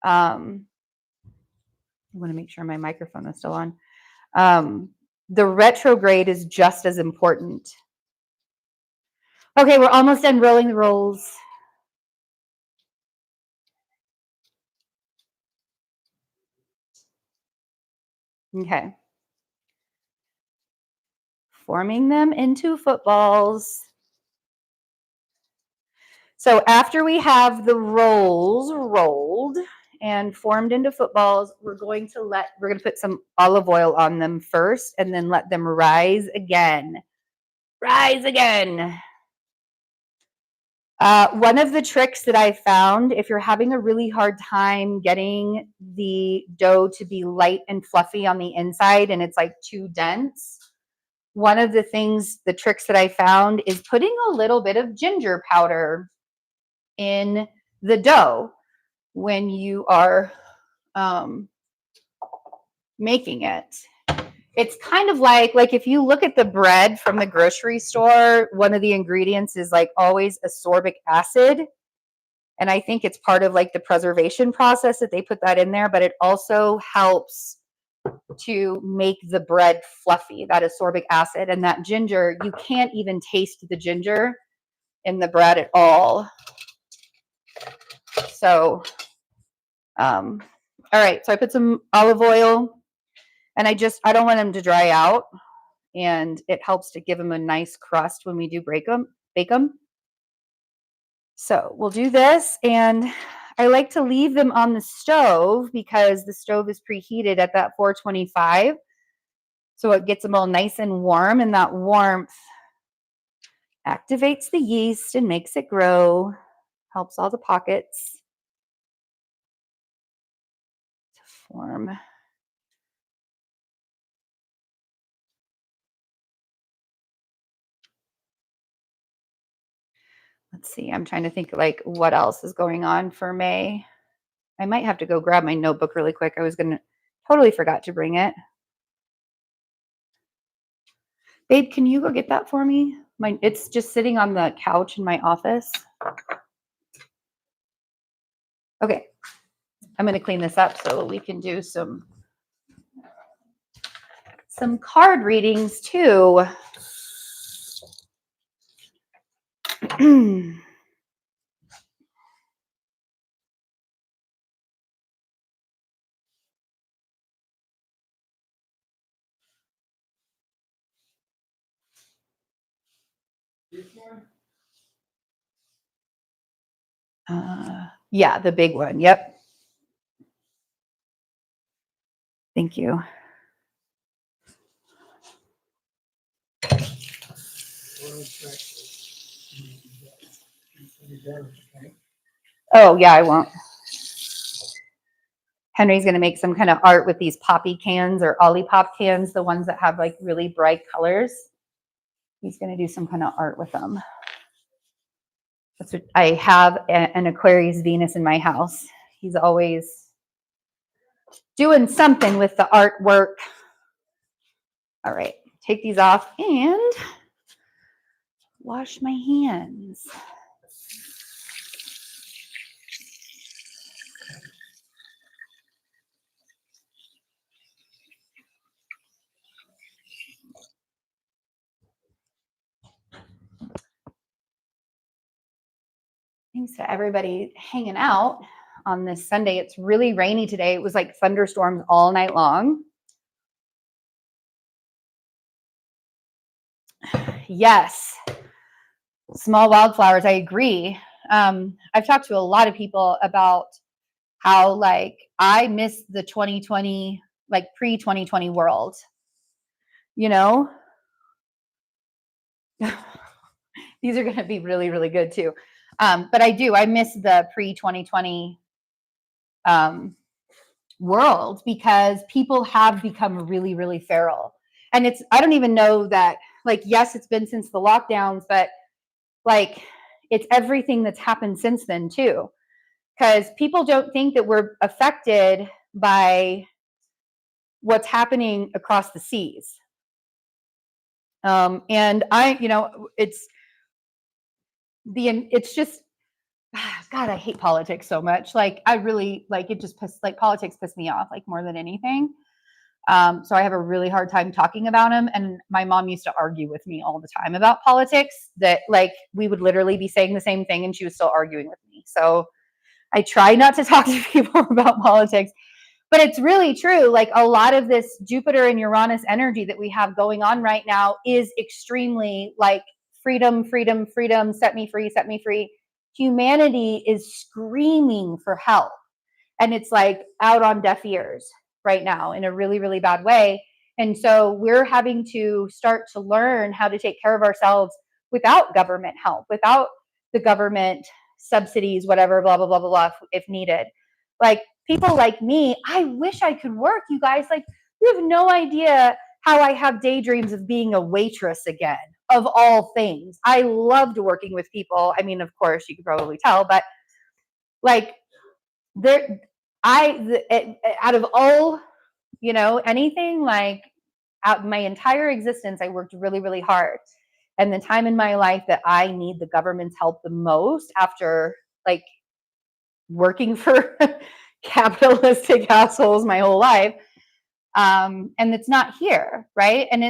I want to make sure my microphone is still on. The retrograde is just as important. Okay, we're almost done rolling the rolls. Okay. Forming them into footballs. So after we have the rolls rolled and formed into footballs, we're going to put some olive oil on them first and then let them rise again. Rise again. One of the tricks that I found, if you're having a really hard time getting the dough to be light and fluffy on the inside and it's like too dense, one of the tricks that I found is putting a little bit of ginger powder in the dough when you are making it. It's kind of like if you look at the bread from the grocery store, one of the ingredients is like always ascorbic acid. And I think it's part of like the preservation process that they put that in there, but it also helps to make the bread fluffy, that ascorbic acid. And that ginger, you can't even taste the ginger in the bread at all. So, all right, so I put some olive oil and I don't want them to dry out. and it helps to give them a nice crust when we do bake them. So we'll do this, and I like to leave them on the stove because the stove is preheated at that 425. So it gets them all nice and warm, and that warmth activates the yeast and makes it grow, helps all the pockets to form. Let's see, I'm trying to think like what else is going on for May. I might have to go grab my notebook really quick. I was gonna totally forgot to bring it. Babe, can you go get that for me? It's just sitting on the couch in my office. Okay, I'm gonna clean this up so we can do some card readings too. Yeah, the big one. Yep. Thank you. Oh, yeah, I won't. Henry's going to make some kind of art with these poppy cans or Olipop cans, the ones that have like really bright colors. He's going to do some kind of art with them. That's what I have an Aquarius Venus in my house. He's always doing something with the artwork. All right, take these off and wash my hands. Thanks to everybody hanging out on this Sunday. It's really rainy today. It was like thunderstorms all night long. Yes. Small wildflowers, I agree. I've talked to a lot of people about how like I miss the 2020, like pre-2020 world, you know? These are going to be really, really good too. But I miss the pre-2020 world because people have become really, really feral. And I don't even know that, like, yes, it's been since the lockdowns, but like, it's everything that's happened since then too. Because people don't think that we're affected by what's happening across the seas. And it's just, God, I hate politics so much. Like, I really, like, politics piss me off, like, more than anything. So I have a really hard time talking about them. And my mom used to argue with me all the time about politics, that like we would literally be saying the same thing and she was still arguing with me. So I try not to talk to people about politics, but it's really true. Like, a lot of this Jupiter and Uranus energy that we have going on right now is extremely like freedom, freedom, freedom, set me free, set me free. Humanity is screaming for help. And it's like out on deaf ears right now in a really, really bad way. And so we're having to start to learn how to take care of ourselves without government help, without the government subsidies, whatever, blah, blah, blah, blah, blah, if needed. Like, people like me, I wish I could work, you guys. Like, you have no idea how I have daydreams of being a waitress again, of all things. I loved working with people. I mean, of course, you could probably tell, but like, out of all, anything, like, out my entire existence, I worked really, really hard. And the time in my life that I need the government's help the most, after like working for capitalistic assholes my whole life, and it's not here, right? And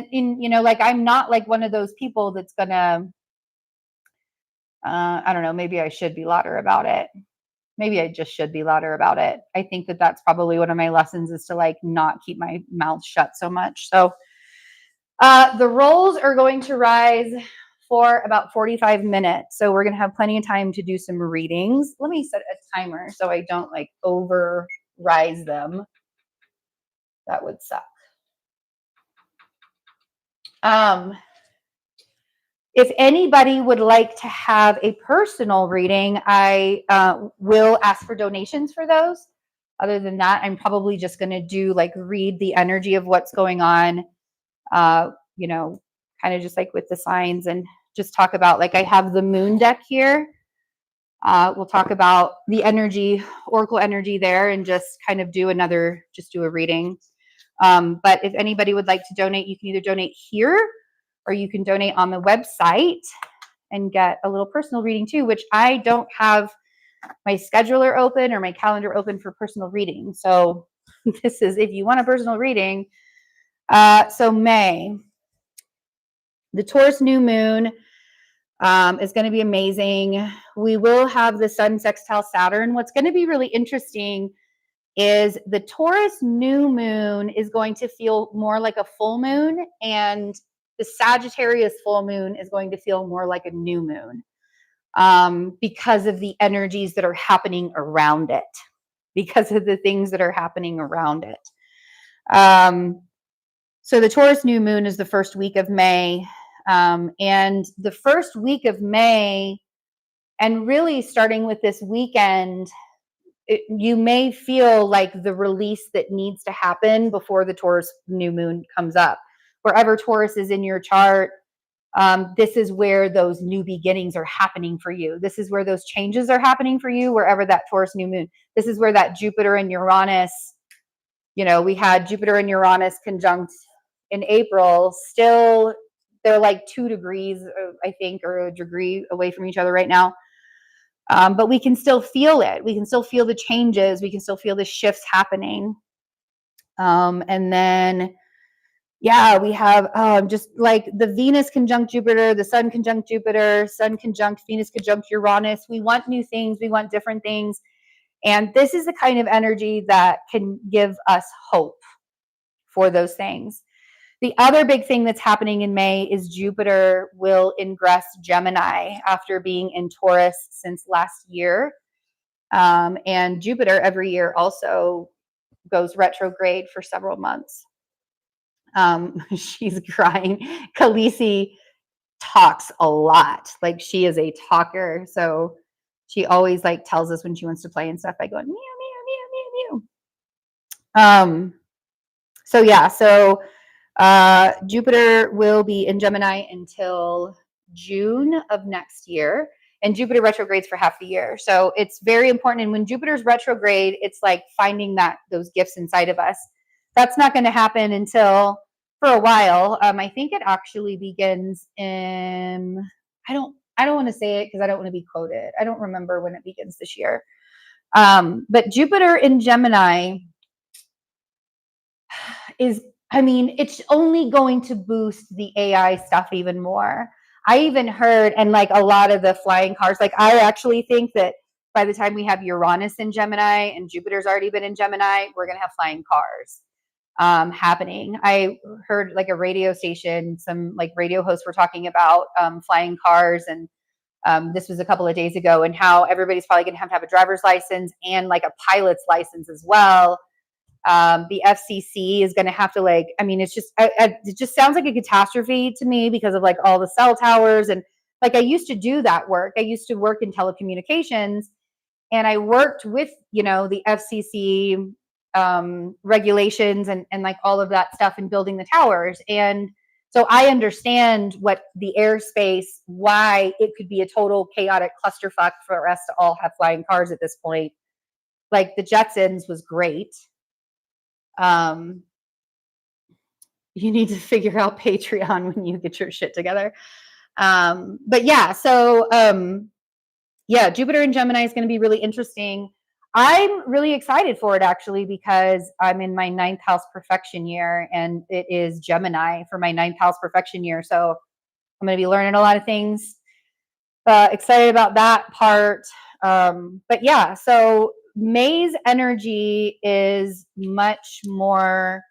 like, I'm not like one of those people that's gonna, I don't know, maybe I should be louder about it. Maybe I just should be louder about it. I think that that's probably one of my lessons, is to like not keep my mouth shut so much. So The rolls are going to rise for about 45 minutes. So we're going to have plenty of time to do some readings. Let me set a timer so I don't like over rise them. That would suck. If anybody would like to have a personal reading, I will ask for donations for those. Other than that, I'm probably just going to do like read the energy of what's going on, you know, kind of just like with the signs, and just talk about, like, I have the moon deck here. We'll talk about the energy, oracle energy there, and just kind of do a reading. But if anybody would like to donate, you can either donate here or you can donate on the website and get a little personal reading too, which I don't have my scheduler open or my calendar open for personal reading. So this is, if you want a personal reading. So May, the Taurus new moon is going to be amazing. We will have the sun sextile Saturn. What's going to be really interesting is the Taurus new moon is going to feel more like a full moon, and the Sagittarius full moon is going to feel more like a new moon, because of the energies that are happening around it, because of the things that are happening around it. So the Taurus new moon is the first week of May, and the first week of May, and really starting with this weekend, you may feel like the release that needs to happen before the Taurus new moon comes up. Wherever Taurus is in your chart, this is where those new beginnings are happening for you. This is where those changes are happening for you, wherever that Taurus new moon. This is where that Jupiter and Uranus, we had Jupiter and Uranus conjunct in April. Still, they're like 2 degrees, I think, or a degree away from each other right now. But we can still feel it. We can still feel the changes. We can still feel the shifts happening. And then, yeah, we have just like the Venus conjunct Jupiter, the Sun conjunct Jupiter, Sun conjunct Venus conjunct Uranus. We want new things. We want different things. And this is the kind of energy that can give us hope for those things. The other big thing that's happening in May is Jupiter will ingress Gemini after being in Taurus since last year. And Jupiter every year also goes retrograde for several months. She's crying. Khaleesi talks a lot. Like, she is a talker. So she always like tells us when she wants to play and stuff by going meow, meow, meow, meow, meow. So yeah, so Jupiter will be in Gemini until June of next year, and Jupiter retrogrades for half the year. So it's very important. And when Jupiter's retrograde, it's like finding those gifts inside of us. That's not going to happen until for a while. I think it actually begins in, I don't want to say it because I don't want to be quoted. I don't remember when it begins this year. But Jupiter in Gemini is, it's only going to boost the AI stuff even more. I even heard, and like a lot of the flying cars, like I actually think that by the time we have Uranus in Gemini and Jupiter's already been in Gemini, we're going to have flying cars happening. I heard like a radio station, some like radio hosts were talking about flying cars, and this was a couple of days ago, and how everybody's probably going to have a driver's license and like a pilot's license as well. The FCC is going to have to it just sounds like a catastrophe to me because of like all the cell towers. And like, I used to do that work. I used to work in telecommunications, and I worked with, the FCC regulations and like all of that stuff in building the towers. And so I understand what the airspace, why it could be a total chaotic clusterfuck for us to all have flying cars at this point. Like the Jetsons was great. You need to figure out Patreon when you get your shit together. But yeah, so yeah, Jupiter in Gemini is going to be really interesting. I'm really excited for it actually, because I'm in my 9th house perfection year, and it is Gemini for my 9th house perfection year. So I'm going to be learning a lot of things. Excited about that part. But yeah, so May's energy is much more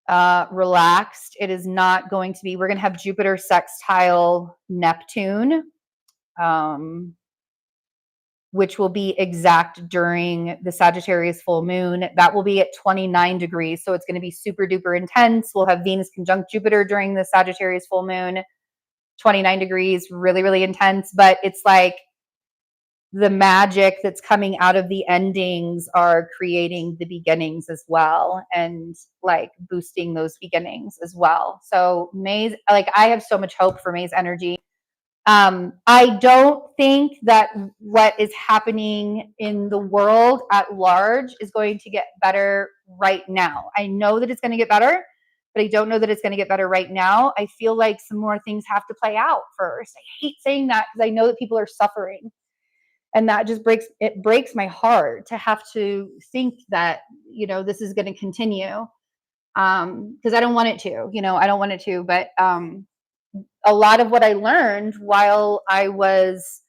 relaxed. It is not going to be, we're going to have Jupiter sextile Neptune, which will be exact during the Sagittarius full moon. That will be at 29 degrees. So it's going to be super duper intense. We'll have Venus conjunct Jupiter during the Sagittarius full moon, 29 degrees, really, really intense. But it's like the magic that's coming out of the endings are creating the beginnings as well, and like boosting those beginnings as well. So May's, like, I have so much hope for May's energy. I don't think that what is happening in the world at large is going to get better right now. I know that it's going to get better, but I don't know that it's going to get better right now. I feel like some more things have to play out first. I hate saying that because I know that people are suffering. And that just breaks my heart to have to think that, this is going to continue. Because I don't want it to, I don't want it to, but a lot of what I learned while I was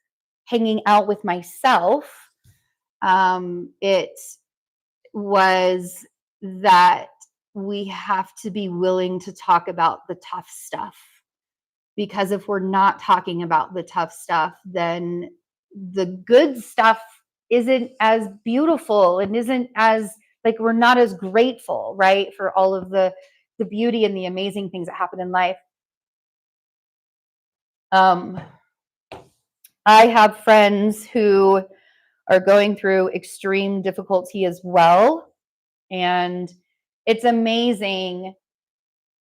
hanging out with myself, it was that we have to be willing to talk about the tough stuff. Because if we're not talking about the tough stuff, then the good stuff isn't as beautiful and isn't as, like, we're not as grateful, right, for all of the beauty and the amazing things that happen in life. I have friends who are going through extreme difficulty as well. And it's amazing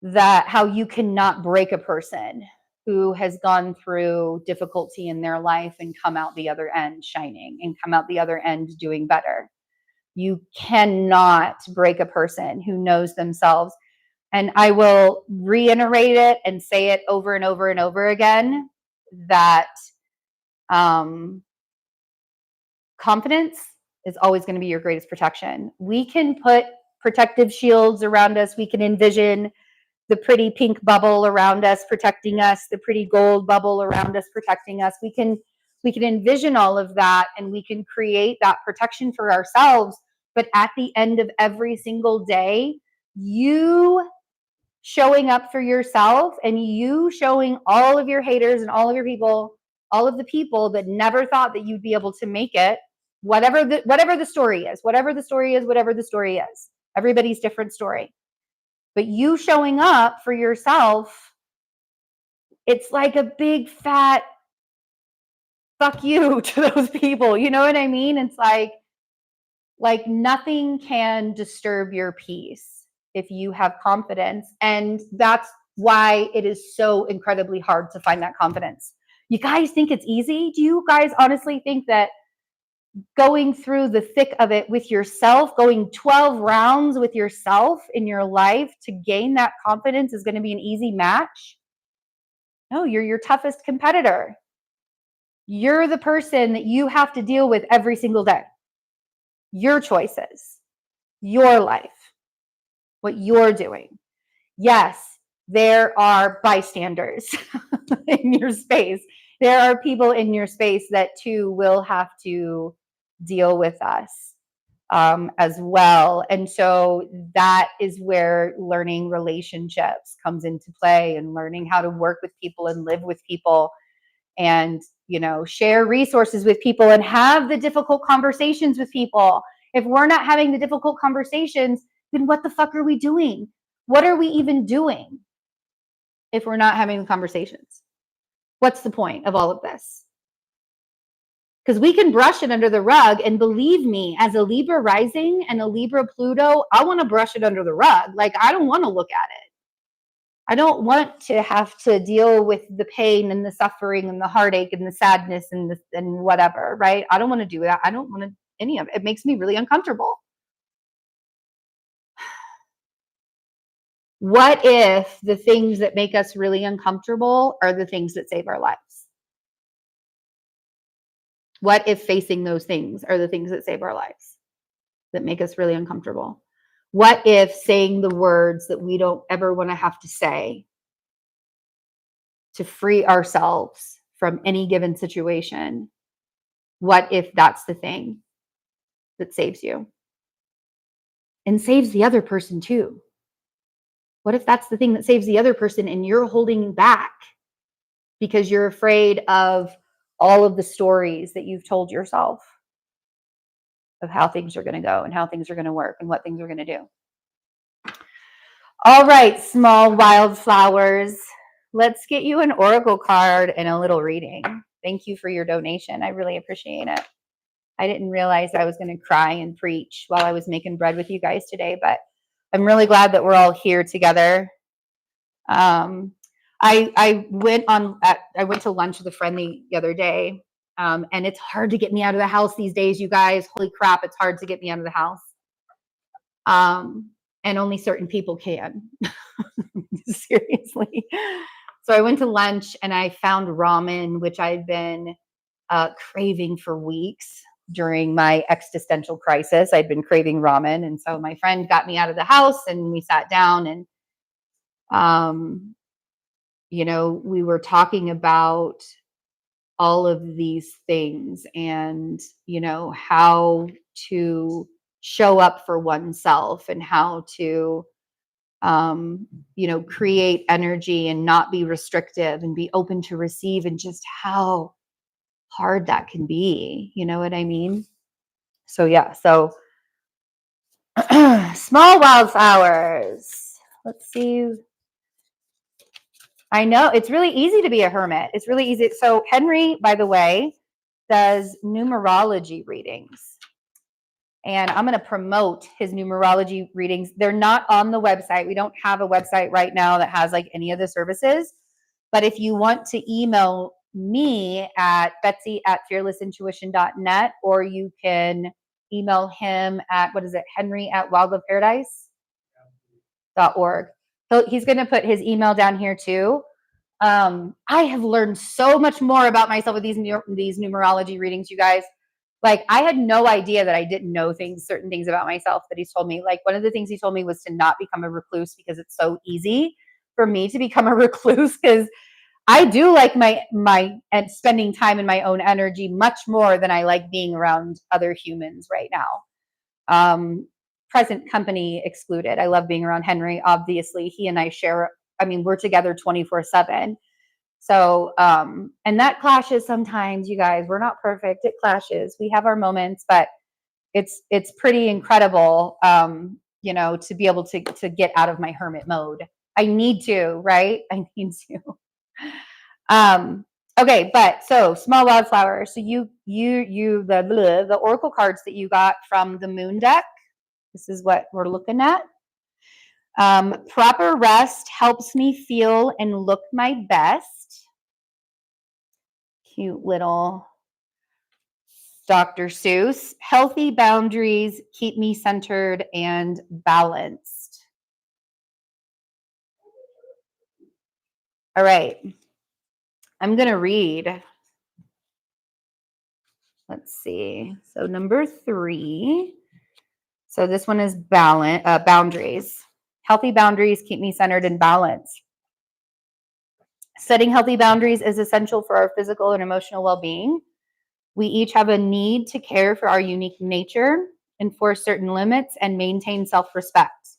that how you cannot break a person who has gone through difficulty in their life and come out the other end shining and come out the other end doing better. You cannot break a person who knows themselves. And I will reiterate it and say it over and over and over again, that confidence is always going to be your greatest protection. We can put protective shields around us. We can envision the pretty pink bubble around us protecting us, the pretty gold bubble around us protecting us. We can envision all of that, and we can create that protection for ourselves. But at the end of every single day, you showing up for yourself and you showing all of your haters and all of your people, all of the people that never thought that you'd be able to make it, whatever the story is, everybody's different story. But you showing up for yourself, it's like a big fat fuck you to those people. You know what I mean? It's like nothing can disturb your peace if you have confidence. And that's why it is so incredibly hard to find that confidence. You guys think it's easy? Do you guys honestly think that going through the thick of it with yourself, going 12 rounds with yourself in your life to gain that confidence is going to be an easy match? No, you're your toughest competitor. You're the person that you have to deal with every single day. Your choices, your life, what you're doing. Yes, there are bystanders in your space. There are people in your space that too will have to deal with us as well. And so that is where learning relationships comes into play, and learning how to work with people and live with people, and share resources with people and have the difficult conversations with people. If we're not having the difficult conversations, then what the fuck are we doing? What are we even doing if we're not having the conversations? What's the point of all of this? Because we can brush it under the rug, and believe me, as a Libra rising and a Libra Pluto, I want to brush it under the rug. Like, I don't want to look at it. I don't want to have to deal with the pain and the suffering and the heartache and the sadness and whatever, right? I don't want to do that. I don't want to any of it. It makes me really uncomfortable. What if the things that make us really uncomfortable are the things that save our lives? What if facing those things are the things that save our lives, that make us really uncomfortable? What if saying the words that we don't ever want to have to say to free ourselves from any given situation, what if that's the thing that saves you and saves the other person too? What if that's the thing that saves the other person and you're holding back because you're afraid of all of the stories that you've told yourself of how things are going to go and how things are going to work and what things are going to do? All right, small wildflowers. Let's get you an oracle card and a little reading. Thank you for your donation. I really appreciate it. I didn't realize I was going to cry and preach while I was making bread with you guys today, but I'm really glad that we're all here together. I went to lunch with a friend the other day, and it's hard to get me out of the house these days, you guys. Holy crap, it's hard to get me out of the house. And only certain people can. Seriously. So I went to lunch and I found ramen, which I've been craving for weeks during my existential crisis. I'd been craving ramen. And so my friend got me out of the house and we sat down and, we were talking about all of these things and, how to show up for oneself and how to, create energy and not be restrictive and be open to receive, and just how hard that can be. You know what I mean? So yeah, so small wildflowers. Let's see. I know it's really easy to be a hermit. It's really easy. So Henry, by the way, does numerology readings. And I'm going to promote his numerology readings. They're not on the website. We don't have a website right now that has like any of the services. But if you want to email me at Betsy@fearlessintuition.net, or you can email him at, Henry@wildofparadise.org. So he's going to put his email down here too. I have learned so much more about myself with these numerology readings, you guys. Like, I had no idea that I didn't know certain things about myself that he's told me. Like, one of the things he told me was to not become a recluse, because it's so easy for me to become a recluse, because I do like my and spending time in my own energy much more than I like being around other humans right now. Present company excluded. I love being around Henry. Obviously, he and I share, we're together 24/7. So, and that clashes sometimes, you guys. We're not perfect. It clashes. We have our moments, but it's pretty incredible, to be able to get out of my hermit mode. I need to, right? I need to. Okay, but so small wildflower. So the oracle cards that you got from the moon deck. This is what we're looking at. Proper rest helps me feel and look my best. Cute little Dr. Seuss. Healthy boundaries keep me centered and balanced. All right. I'm going to read. Let's see. So number 3. So this one is boundaries. Healthy boundaries keep me centered and balanced. Setting healthy boundaries is essential for our physical and emotional well-being. We each have a need to care for our unique nature, enforce certain limits, and maintain self-respect.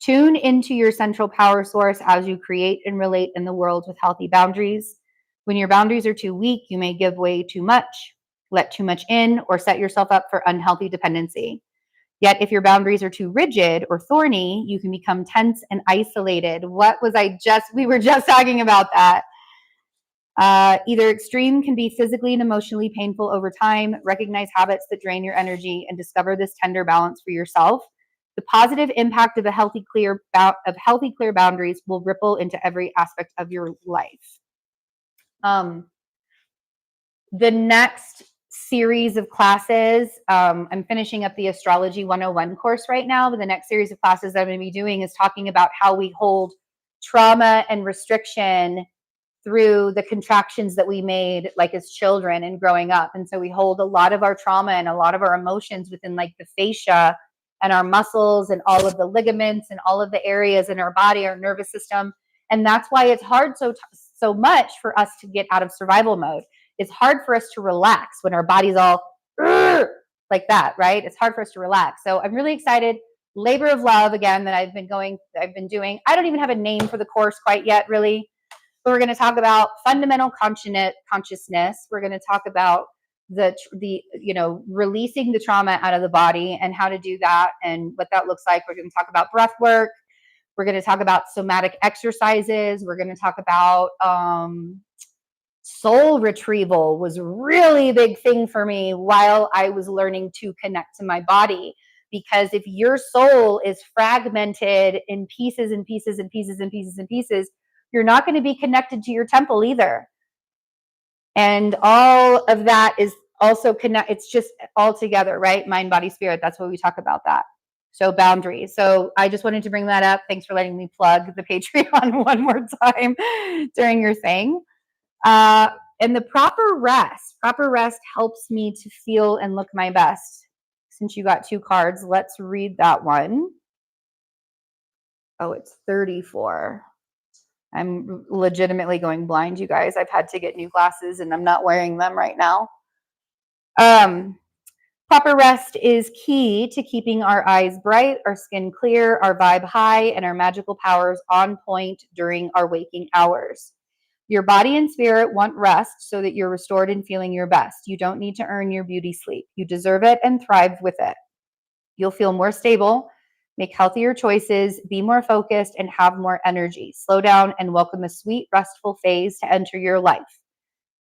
Tune into your central power source as you create and relate in the world with healthy boundaries. When your boundaries are too weak, you may give way too much, let too much in, or set yourself up for unhealthy dependency. Yet if your boundaries are too rigid or thorny, you can become tense and isolated. We were just talking about that. Either extreme can be physically and emotionally painful over time. Recognize habits that drain your energy and discover this tender balance for yourself. The positive impact of healthy, clear boundaries will ripple into every aspect of your life. The next series of classes, I'm finishing up the Astrology 101 course right now, but the next series of classes that I'm going to be doing is talking about how we hold trauma and restriction through the contractions that we made like as children and growing up. And so we hold a lot of our trauma and a lot of our emotions within like the fascia and our muscles and all of the ligaments and all of the areas in our body, our nervous system. And that's why it's hard so much for us to get out of survival mode. It's hard for us to relax when our body's all like that, right? It's hard for us to relax. So I'm really excited. labor of love, again, that I've been doing. I don't even have a name for the course quite yet, really. But we're going to talk about fundamental consciousness. We're going to talk about the releasing the trauma out of the body and how to do that and what that looks like. We're going to talk about breath work. We're going to talk about somatic exercises. We're going to talk about soul retrieval was really a big thing for me while I was learning to connect to my body. Because if your soul is fragmented in pieces and pieces and pieces and pieces and pieces, you're not going to be connected to your temple either. And all of that is also it's just all together, right? Mind, body, spirit. That's what we talk about that. So boundaries. So I just wanted to bring that up. Thanks for letting me plug the Patreon one more time during your thing. And the proper rest helps me to feel and look my best. Since you got 2 cards, let's read that one. Oh, it's 34. I'm legitimately going blind, you guys. I've had to get new glasses and I'm not wearing them right now. Proper rest is key to keeping our eyes bright, our skin clear, our vibe high, and our magical powers on point during our waking hours. Your body and spirit want rest so that you're restored and feeling your best. You don't need to earn your beauty sleep. You deserve it and thrive with it. You'll feel more stable, make healthier choices, be more focused, and have more energy. Slow down and welcome a sweet, restful phase to enter your life.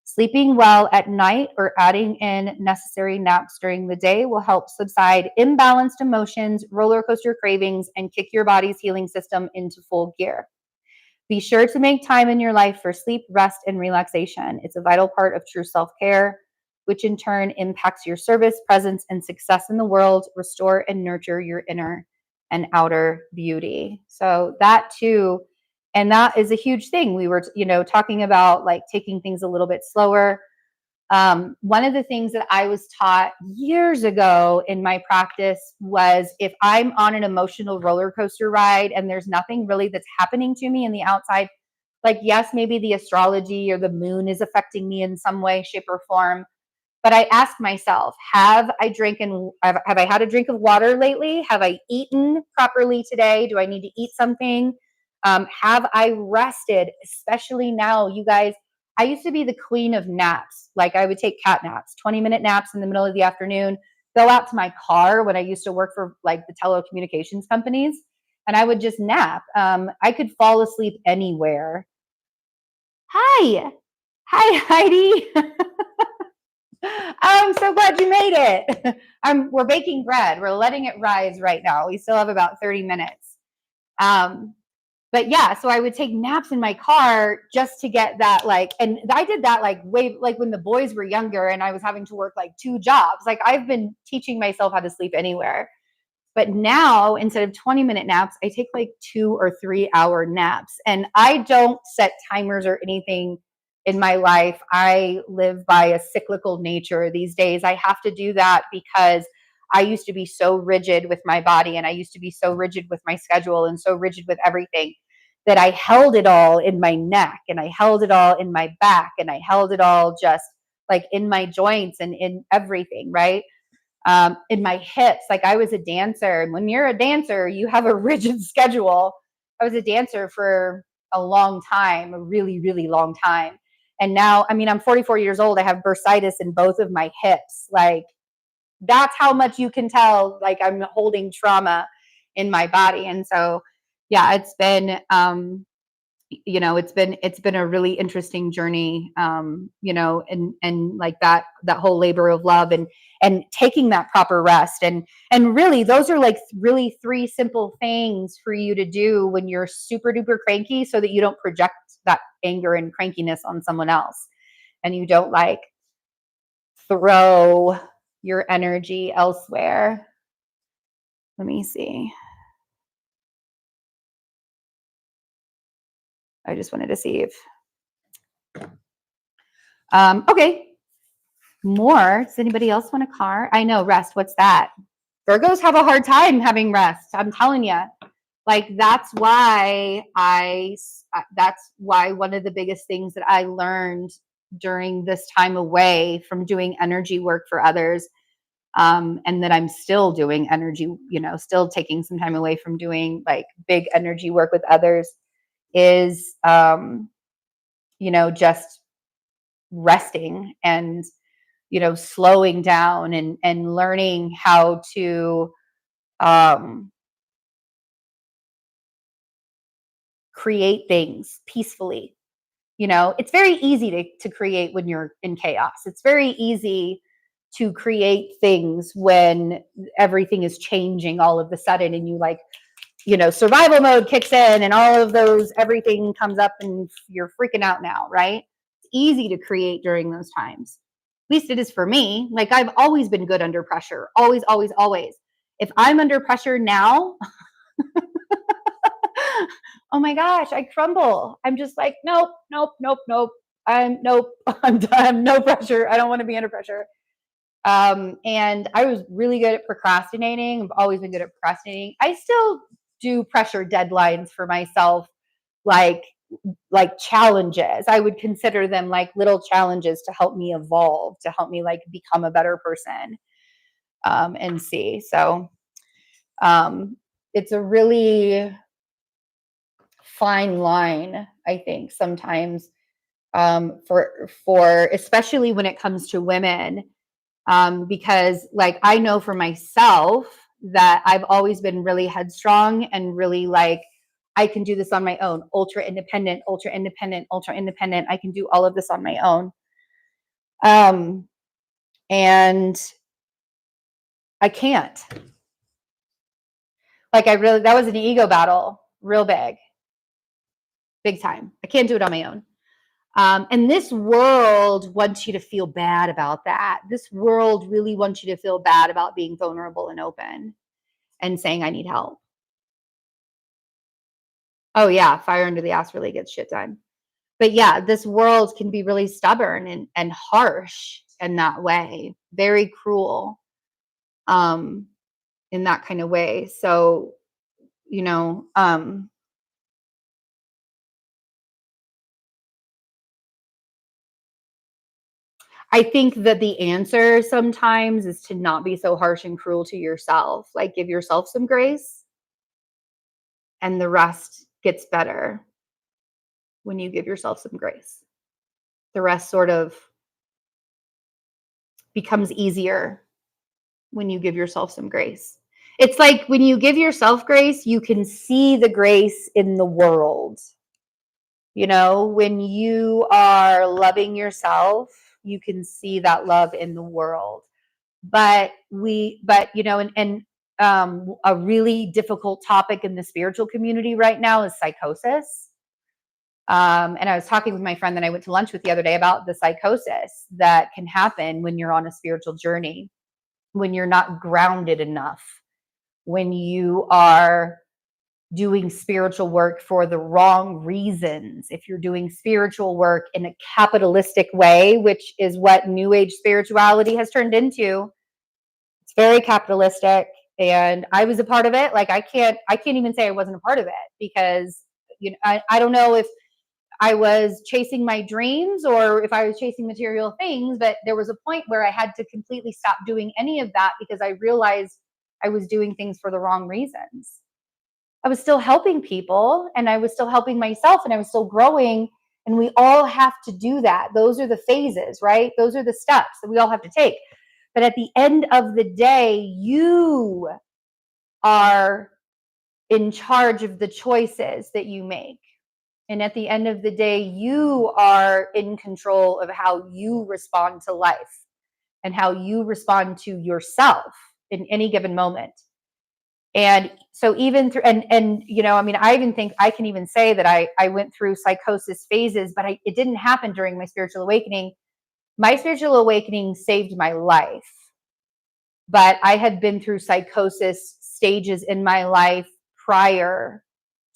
Sleeping well at night or adding in necessary naps during the day will help subside imbalanced emotions, roller coaster cravings, and kick your body's healing system into full gear. Be sure to make time in your life for sleep, rest, and relaxation. It's a vital part of true self-care, which in turn impacts your service, presence, and success in the world. Restore and nurture your inner and outer beauty. So that too, and that is a huge thing. We were, talking about like taking things a little bit slower. One of the things that I was taught years ago in my practice was if I'm on an emotional roller coaster ride and there's nothing really that's happening to me in the outside, like, yes, maybe the astrology or the moon is affecting me in some way, shape, or form. But I ask myself, have I had a drink of water lately? Have I eaten properly today? Do I need to eat something? Have I rested? Especially now, you guys, I used to be the queen of naps. Like I would take cat naps, 20-minute naps in the middle of the afternoon, go out to my car when I used to work for like the telecommunications companies, and I would just nap. I could fall asleep anywhere. Hi, Heidi. I'm so glad you made it. We're baking bread. We're letting it rise right now. We still have about 30 minutes. But yeah, so I would take naps in my car just to get that, like, and I did that like way, like when the boys were younger and I was having to work like 2 jobs. Like I've been teaching myself how to sleep anywhere. But now instead of 20-minute naps, I take like 2 or 3 hour naps. And I don't set timers or anything in my life. I live by a cyclical nature these days. I have to do that because I used to be so rigid with my body and I used to be so rigid with my schedule and so rigid with everything that I held it all in my neck and I held it all in my back and I held it all just like in my joints and in everything, right? In my hips. Like I was a dancer, and when you're a dancer, you have a rigid schedule. I was a dancer for a long time, a really, really long time. And now, I mean, I'm 44 years old. I have bursitis in both of my hips. Like that's how much you can tell, like I'm holding trauma in my body. And so, yeah, it's been, it's been a really interesting journey, and like that whole labor of love and taking that proper rest. And really, those are like really 3 simple things for you to do when you're super duper cranky so that you don't project that anger and crankiness on someone else. And you don't like throw your energy elsewhere. Let me see. I just wanted to see if, okay. More. Does anybody else want a car? I know, rest. What's that? Virgos have a hard time having rest. I'm telling you. Like that's why one of the biggest things that I learned during this time away from doing energy work for others and that I'm still doing energy, still taking some time away from doing like big energy work with others, is, just resting and, slowing down and learning how to um, create things peacefully. It's very easy to create when you're in chaos. It's very easy to create things when everything is changing all of a sudden and you like, survival mode kicks in and all of those, everything comes up and you're freaking out now, right? It's easy to create during those times. At least it is for me. Like I've always been good under pressure. Always, always, always. If I'm under pressure now, oh my gosh, I crumble. I'm just like, nope, nope, nope, nope. Nope, I'm done. No pressure. I don't want to be under pressure. And I was really good at procrastinating. I've always been good at procrastinating. I still do pressure deadlines for myself, like challenges. I would consider them like little challenges to help me evolve, to help me like become a better person. And see. So it's a really fine line, I think, sometimes, for especially when it comes to women, because like I know for myself that I've always been really headstrong and really like I can do this on my own, ultra independent, ultra independent, ultra independent. I can do all of this on my own. And I can't. Like that was an ego battle, real big time. I can't do it on my own. And this world wants you to feel bad about that. This world really wants you to feel bad about being vulnerable and open and saying, I need help. Oh, yeah, fire under the ass really gets shit done. But yeah, this world can be really stubborn and harsh in that way, very cruel, in that kind of way. So, I think that the answer sometimes is to not be so harsh and cruel to yourself. Like give yourself some grace and the rest gets better when you give yourself some grace. The rest sort of becomes easier when you give yourself some grace. It's like when you give yourself grace, you can see the grace in the world. When you are loving yourself, you can see that love in the world. But a really difficult topic in the spiritual community right now is psychosis. And I was talking with my friend that I went to lunch with the other day about the psychosis that can happen when you're on a spiritual journey, when you're not grounded enough, when you are doing spiritual work for the wrong reasons. If you're doing spiritual work in a capitalistic way, which is what New Age spirituality has turned into, it's very capitalistic. And I was a part of it. Like I can't even say I wasn't a part of it because I don't know if I was chasing my dreams or if I was chasing material things, but there was a point where I had to completely stop doing any of that because I realized I was doing things for the wrong reasons. I was still helping people and I was still helping myself and I was still growing. And we all have to do that. Those are the phases, right? Those are the steps that we all have to take. But at the end of the day, you are in charge of the choices that you make. And at the end of the day, you are in control of how you respond to life and how you respond to yourself in any given moment. And so even through, I even think I can even say that I went through psychosis phases, but it didn't happen during my spiritual awakening. My spiritual awakening saved my life, but I had been through psychosis stages in my life prior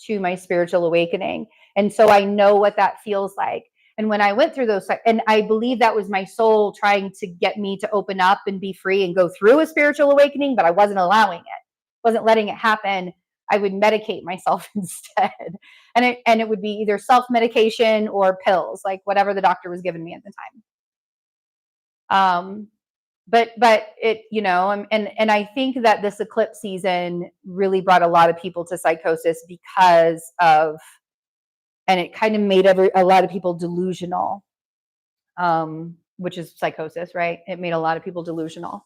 to my spiritual awakening. And so I know what that feels like. And when I went through those, and I believe that was my soul trying to get me to open up and be free and go through a spiritual awakening, but I wasn't allowing it, wasn't letting it happen. I would medicate myself instead. And it would be either self-medication or pills, like whatever the doctor was giving me at the time. but it, you know, and I think that this eclipse season really brought a lot of people to psychosis because of, and it kind of made a lot of people delusional, which is psychosis, right? It made a lot of people delusional.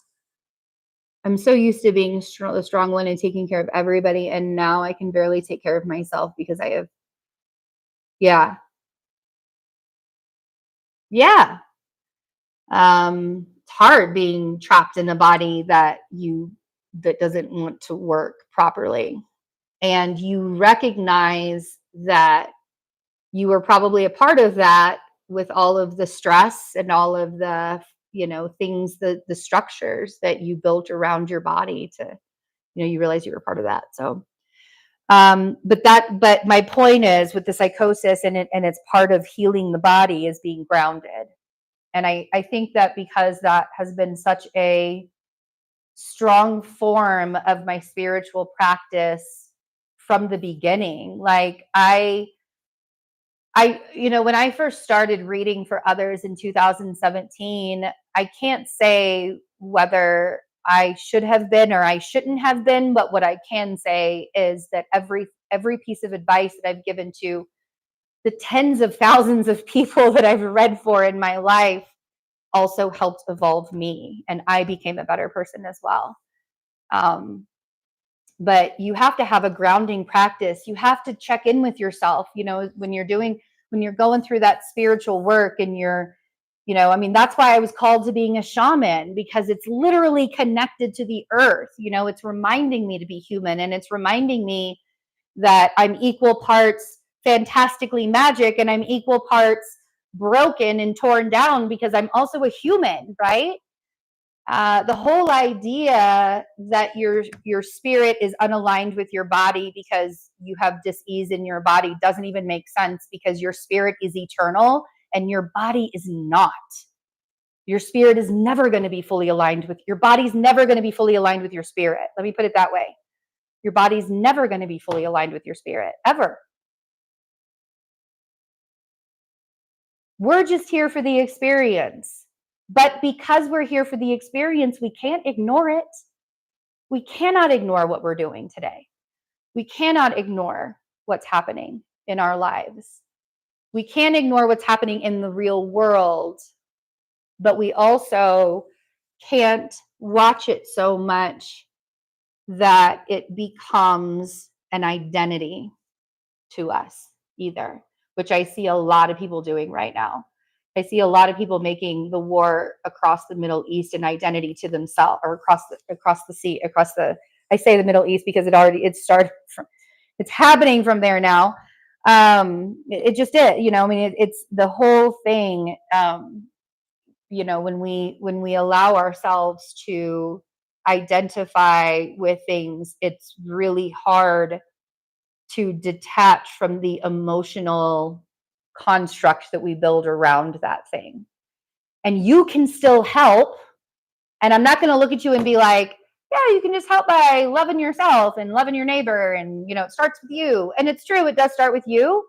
I'm so used to being the strong one and taking care of everybody, and now I can barely take care of myself because I have, yeah, yeah. It's hard being trapped in a body that doesn't want to work properly, and you recognize that you were probably a part of that with all of the stress and all of the, you know, things, the structures that you built around your body to, you know, you realize you were part of that. So but my point is with the psychosis, and it's part of healing the body, is being grounded. And I think that because that has been such a strong form of my spiritual practice from the beginning, like you know, when I first started reading for others in 2017, I can't say whether I should have been or I shouldn't have been, but what I can say is that every piece of advice that I've given to the tens of thousands of people that I've read for in my life also helped evolve me, and I became a better person as well. But you have to have a grounding practice. You have to check in with yourself, you know, when you're going through that spiritual work, and you're, you know, I mean, that's why I was called to being a shaman, because it's literally connected to the earth. You know, it's reminding me to be human, and it's reminding me that I'm equal parts fantastically magic, and I'm equal parts broken and torn down, because I'm also a human, right? The whole idea that your spirit is unaligned with your body because you have dis-ease in your body doesn't even make sense, because your spirit is eternal and your body is not. Your spirit is never going to be fully aligned with your body's never going to be fully aligned with your spirit. Let me put it that way. Your body's never going to be fully aligned with your spirit, ever. We're just here for the experience. But because we're here for the experience, we can't ignore it. We cannot ignore what we're doing today. We cannot ignore what's happening in our lives. We can't ignore what's happening in the real world, but we also can't watch it so much that it becomes an identity to us either, which I see a lot of people doing right now. I see a lot of people making the war across the Middle East an identity to themselves, or I say the Middle East because it's happening from there now. It just did, you know, I mean, it's the whole thing. You know, when we allow ourselves to identify with things, it's really hard to detach from the emotional construct that we build around that thing. And you can still help. And I'm not going to look at you and be like, yeah, you can just help by loving yourself and loving your neighbor. And, you know, it starts with you. And it's true, it does start with you.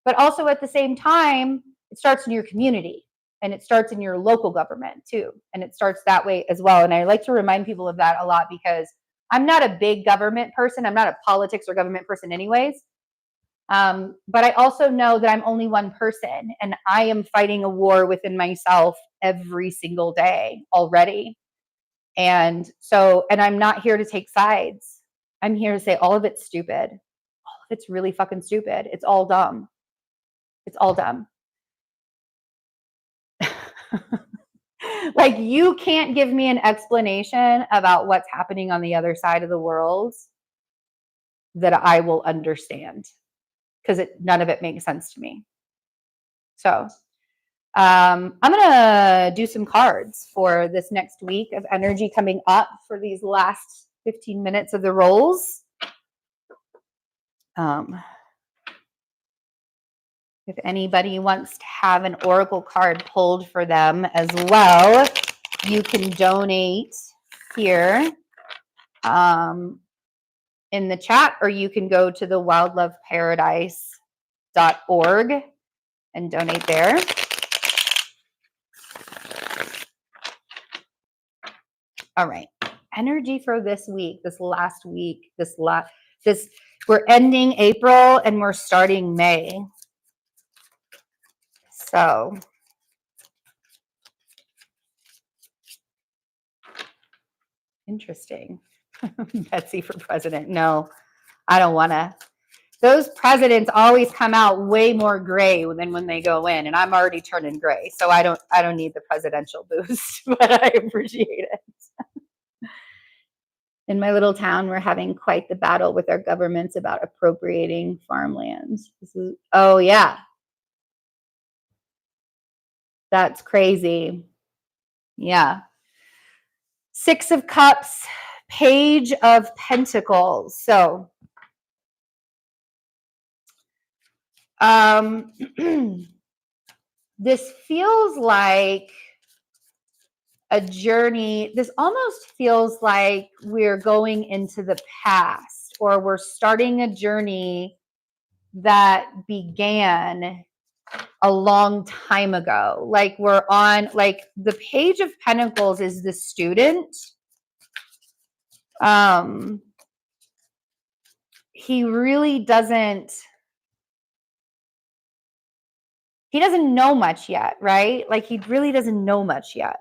But also at the same time, it starts in your community, and it starts in your local government too. And it starts that way as well. And I like to remind people of that a lot, because I'm not a big government person. I'm not a politics or government person anyways. But I also know that I'm only one person, and I am fighting a war within myself every single day already. And I'm not here to take sides. I'm here to say all of it's stupid. All of it's really fucking stupid. It's all dumb. It's all dumb. Like, you can't give me an explanation about what's happening on the other side of the world that I will understand, because none of it makes sense to me. So I'm gonna do some cards for this next week of energy coming up for these last 15 minutes of the rolls. If anybody wants to have an oracle card pulled for them as well, you can donate here in the chat, or you can go to the wildloveparadise.org and donate there. All right. Energy for this week, this last week, we're ending April and we're starting May. So interesting. Betsy for president. No, I don't want to. Those presidents always come out way more gray than when they go in, and I'm already turning gray, so I don't need the presidential boost, but I appreciate it. In my little town, we're having quite the battle with our governments about appropriating farmland. Oh yeah, that's crazy. Yeah. Six of Cups, Page of Pentacles. So this feels like a journey. This almost feels like we're going into the past, or we're starting a journey that began a long time ago. Like we're on, like the Page of Pentacles is the student. He really doesn't know much yet, right? Like he really doesn't know much yet.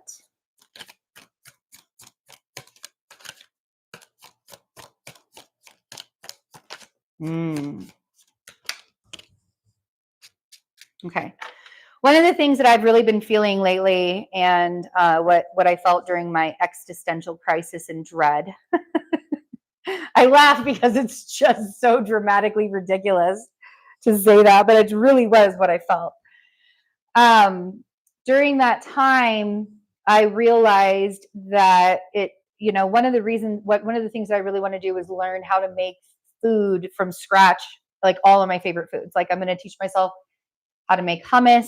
Okay. One of the things that I've really been feeling lately, and what I felt during my existential crisis and dread, I laugh because it's just so dramatically ridiculous to say that, but it really was what I felt. During that time, I realized that one of the things that I really want to do is learn how to make food from scratch, like all of my favorite foods. Like I'm going to teach myself how to make hummus.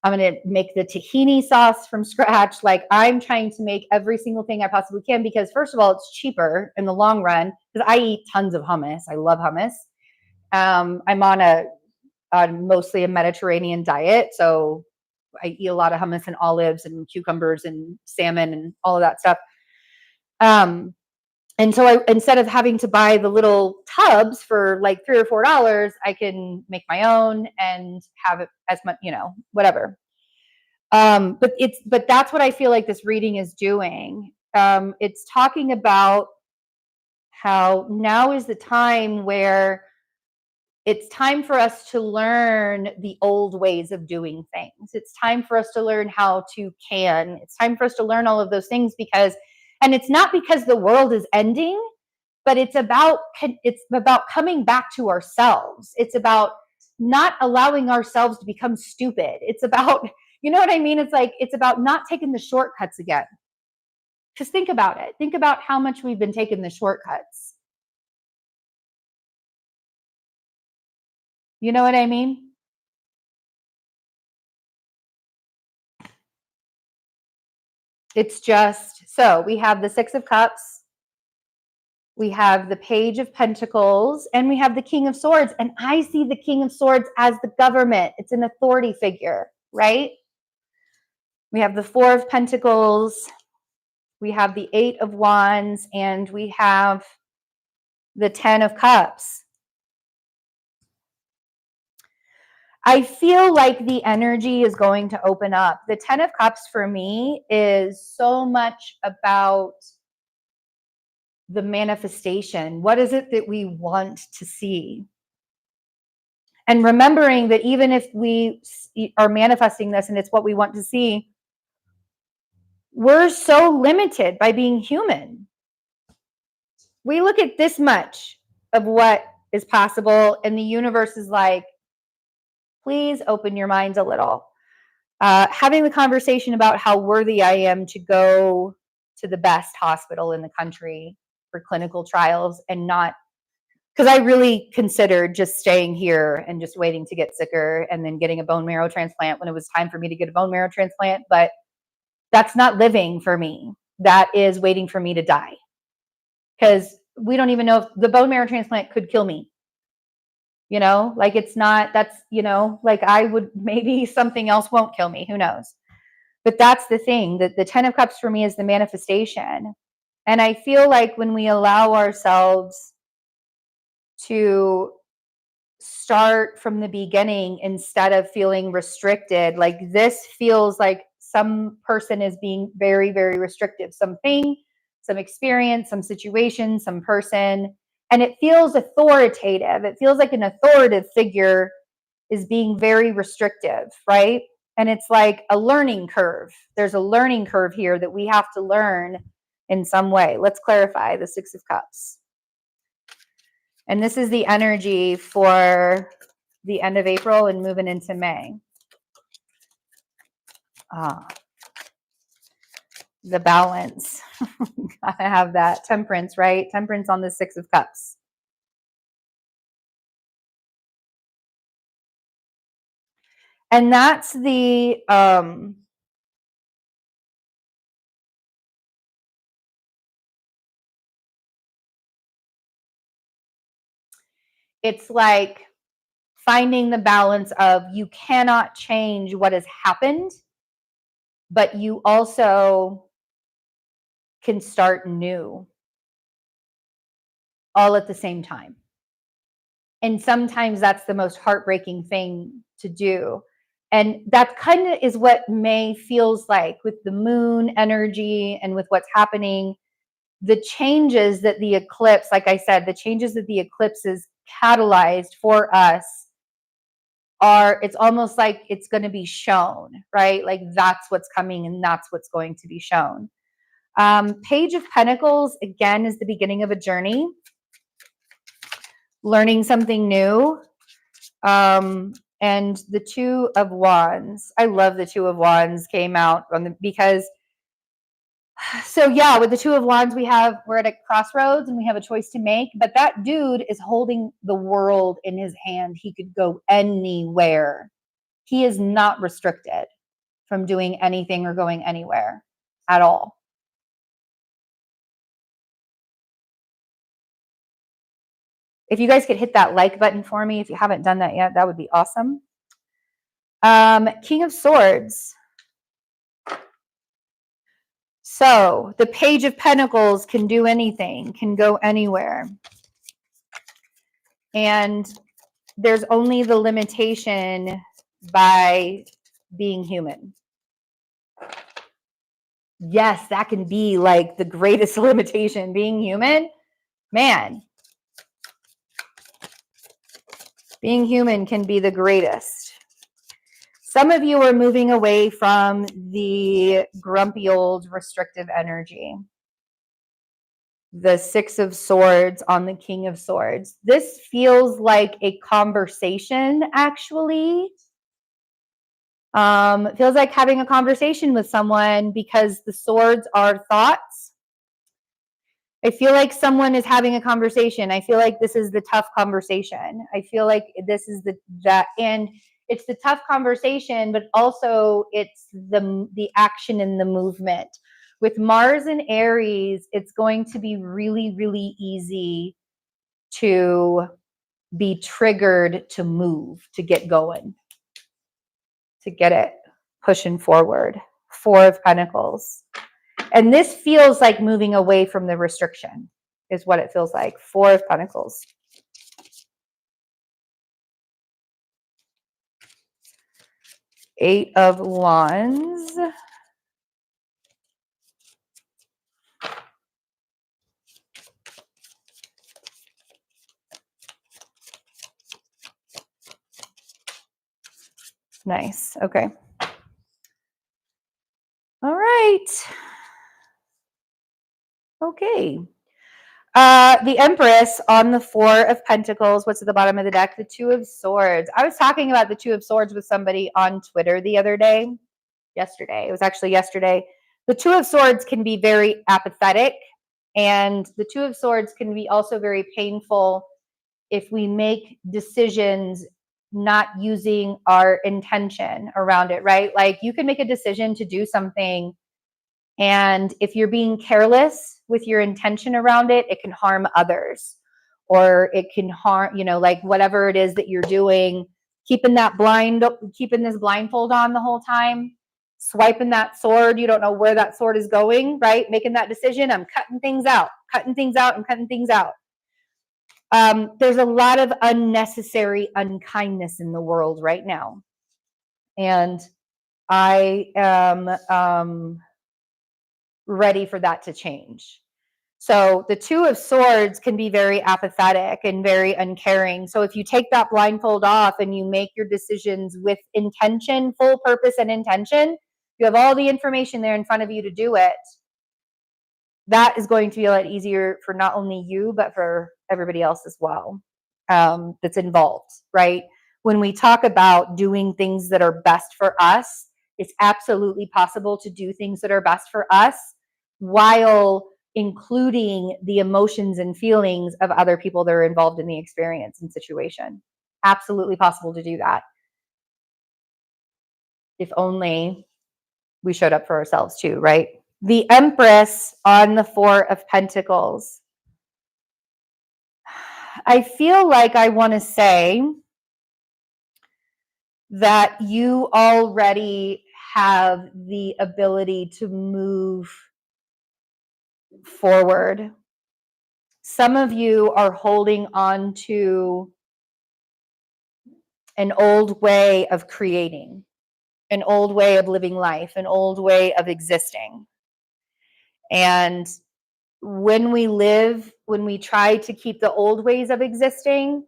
I'm going to make the tahini sauce from scratch. Like I'm trying to make every single thing I possibly can because first of all, it's cheaper in the long run because I eat tons of hummus. I love hummus. I'm on mostly a Mediterranean diet. So I eat a lot of hummus and olives and cucumbers and salmon and all of that stuff. And so instead of having to buy the little tubs for like $3 or $4, I can make my own and have it as much, whatever. But that's what I feel like this reading is doing. It's talking about how now is the time where it's time for us to learn the old ways of doing things. It's time for us to learn how to can. It's time for us to learn all of those things and it's not because the world is ending, but it's about coming back to ourselves. It's about not allowing ourselves to become stupid. It's about, you know what I mean? It's about not taking the shortcuts again. Just think about it. Think about how much we've been taking the shortcuts. You know what I mean? It's just, so we have the Six of Cups, we have the Page of Pentacles, and we have the King of Swords. And I see the King of Swords as the government. It's an authority figure, right? We have the Four of Pentacles, we have the Eight of Wands, and we have the Ten of Cups. I feel like the energy is going to open up. The Ten of Cups for me is so much about the manifestation. What is it that we want to see? And remembering that even if we are manifesting this and it's what we want to see, we're so limited by being human. We look at this much of what is possible, and the universe is like, please open your minds a little. Having the conversation about how worthy I am to go to the best hospital in the country for clinical trials and not, because I really considered just staying here and just waiting to get sicker and then getting a bone marrow transplant when it was time for me to get a bone marrow transplant. But that's not living for me. That is waiting for me to die. Because we don't even know if the bone marrow transplant could kill me. Like it's not, that's, like I would, maybe something else won't kill me. Who knows? But that's the thing, that the Ten of Cups for me is the manifestation. And I feel like when we allow ourselves to start from the beginning instead of feeling restricted, like this feels like some person is being very, very restrictive, something, some experience, some situation, some person, and it feels authoritative. It feels like an authoritative figure is being very restrictive, right? And it's like a learning curve. There's a learning curve here that we have to learn in some way. Let's clarify the Six of Cups. And this is the energy for the end of April and moving into May. The balance. Gotta have that. Temperance, right? Temperance on the Six of Cups. And that's the it's like finding the balance of you cannot change what has happened, but you also can start new all at the same time. And sometimes that's the most heartbreaking thing to do. And that kind of is what May feels like with the moon energy and with what's happening. The changes that the eclipse, like I said, the changes that the eclipse is catalyzed for us are, it's almost like it's going to be shown, right? Like that's what's coming and that's what's going to be shown. Page of Pentacles, again, is the beginning of a journey. Learning something new. And the Two of Wands. I love the Two of Wands came out because so yeah, with the Two of Wands, we're at a crossroads and we have a choice to make, but that dude is holding the world in his hand. He could go anywhere. He is not restricted from doing anything or going anywhere at all. If you guys could hit that like button for me, if you haven't done that yet, that would be awesome. King of Swords. So the Page of Pentacles can do anything, can go anywhere. And there's only the limitation by being human. Yes, that can be like the greatest limitation, being human. Man, being human can be the greatest. Some of you are moving away from the grumpy old restrictive energy. The Six of Swords on the King of Swords. This feels like a conversation, actually. It feels like having a conversation with someone because the swords are thoughts. I feel like someone is having a conversation. I feel like this is the tough conversation. I feel like this is and it's the tough conversation, but also it's the action and the movement. With Mars and Aries, it's going to be really, really easy to be triggered to move, to get going, to get it pushing forward. Four of Pentacles. And this feels like moving away from the restriction is what it feels like. Four of Pentacles. Eight of Wands. Nice. Okay. All right. Okay. The Empress on the Four of Pentacles. What's at the bottom of the deck? The Two of Swords. I was talking about the Two of Swords with somebody on Twitter the other day. Yesterday. It was actually yesterday. The Two of Swords can be very apathetic, and the Two of Swords can be also very painful if we make decisions not using our intention around it, right? Like you can make a decision to do something, and if you're being careless with your intention around it, it can harm others, or it can harm, like whatever it is that you're doing, keeping this blindfold on the whole time. swiping that sword. You don't know where that sword is going, right? Making that decision. I'm cutting things out, I'm cutting things out. There's a lot of unnecessary unkindness in the world right now. And I am ready for that to change. So the Two of Swords can be very apathetic and very uncaring. So if you take that blindfold off and you make your decisions with intention, full purpose and intention, you have all the information there in front of you to do it. That is going to be a lot easier for not only you, but for everybody else as well that's involved, right? When we talk about doing things that are best for us, it's absolutely possible to do things that are best for us while including the emotions and feelings of other people that are involved in the experience and situation. Absolutely possible to do that. If only we showed up for ourselves too, right? The Empress on the Four of Pentacles. I feel like I want to say that you already have the ability to move forward. Some of you are holding on to an old way of creating, an old way of living life, an old way of existing. And when we try to keep the old ways of existing,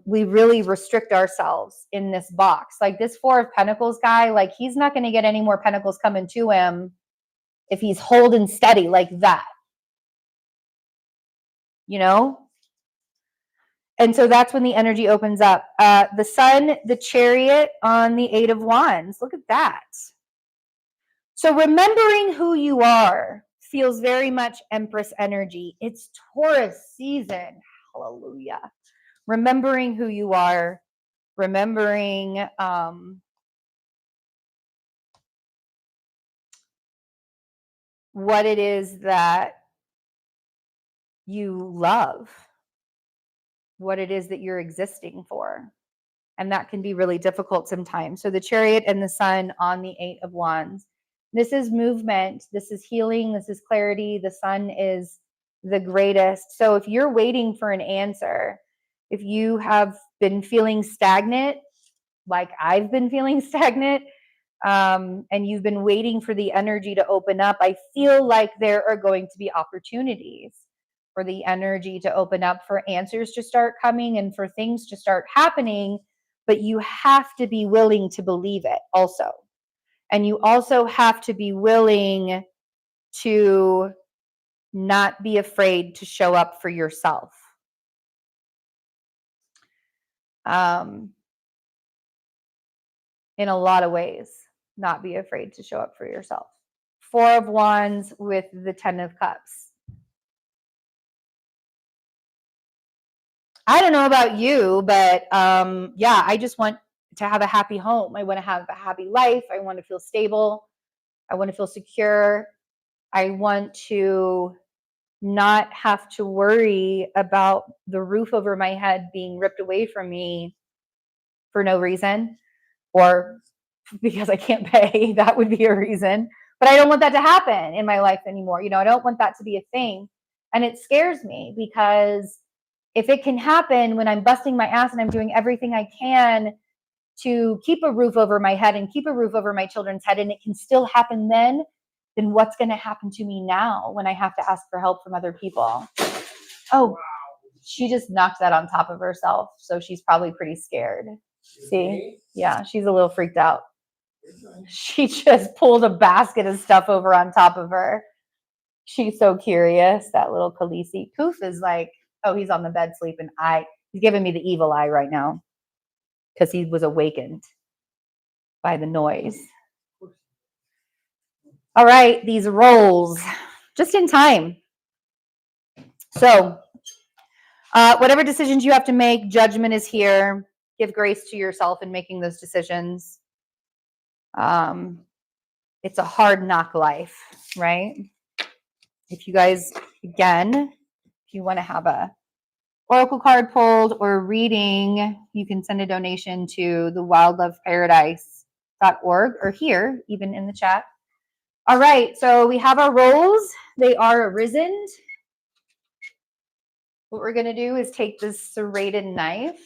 we really restrict ourselves in this box. Like this Four of Pentacles guy, like he's not going to get any more pentacles coming to him if he's holding steady like that, you know? And so that's when the energy opens up. The Sun, the Chariot on the Eight of Wands. Look at that. So remembering who you are feels very much Empress energy. It's Taurus season. Hallelujah. Remembering who you are, remembering what it is that you love, what it is that you're existing for. And that can be really difficult sometimes. So the Chariot and the Sun on the Eight of Wands. This is movement. This is healing. This is clarity. The Sun is the greatest. So if you're waiting for an answer, if you have been feeling stagnant, like I've been feeling stagnant, and you've been waiting for the energy to open up, I feel like there are going to be opportunities for the energy to open up, for answers to start coming and for things to start happening. But you have to be willing to believe it also. And you also have to be willing to not be afraid to show up for yourself. In a lot of ways, not be afraid to show up for yourself. Four of Wands with the Ten of Cups. I don't know about you, but yeah, I just want to have a happy home. I want to have a happy life. I want to feel stable. I want to feel secure. I want to not have to worry about the roof over my head being ripped away from me for no reason, or because I can't pay. That would be a reason. But I don't want that to happen in my life anymore. You know, I don't want that to be a thing. And it scares me because if it can happen when I'm busting my ass and I'm doing everything I can to keep a roof over my head and keep a roof over my children's head, and it can still happen then what's going to happen to me now when I have to ask for help from other people? Oh, wow. She just knocked that on top of herself. So she's probably pretty scared. See? Yeah, she's a little freaked out. She just pulled a basket of stuff over on top of her. She's so curious, that little Khaleesi. Poof is like, oh, he's on the bed sleeping. He's giving me the evil eye right now because he was awakened by the noise. All right, these rolls, just in time. So whatever decisions you have to make, judgment is here. Give grace to yourself in making those decisions. It's a hard knock life, right? If you guys, again, if you want to have a oracle card pulled or reading, you can send a donation to the Wildlife Paradise or here, even in the chat. All right, so we have our rolls. They are arisen. What we're going to do is take this serrated knife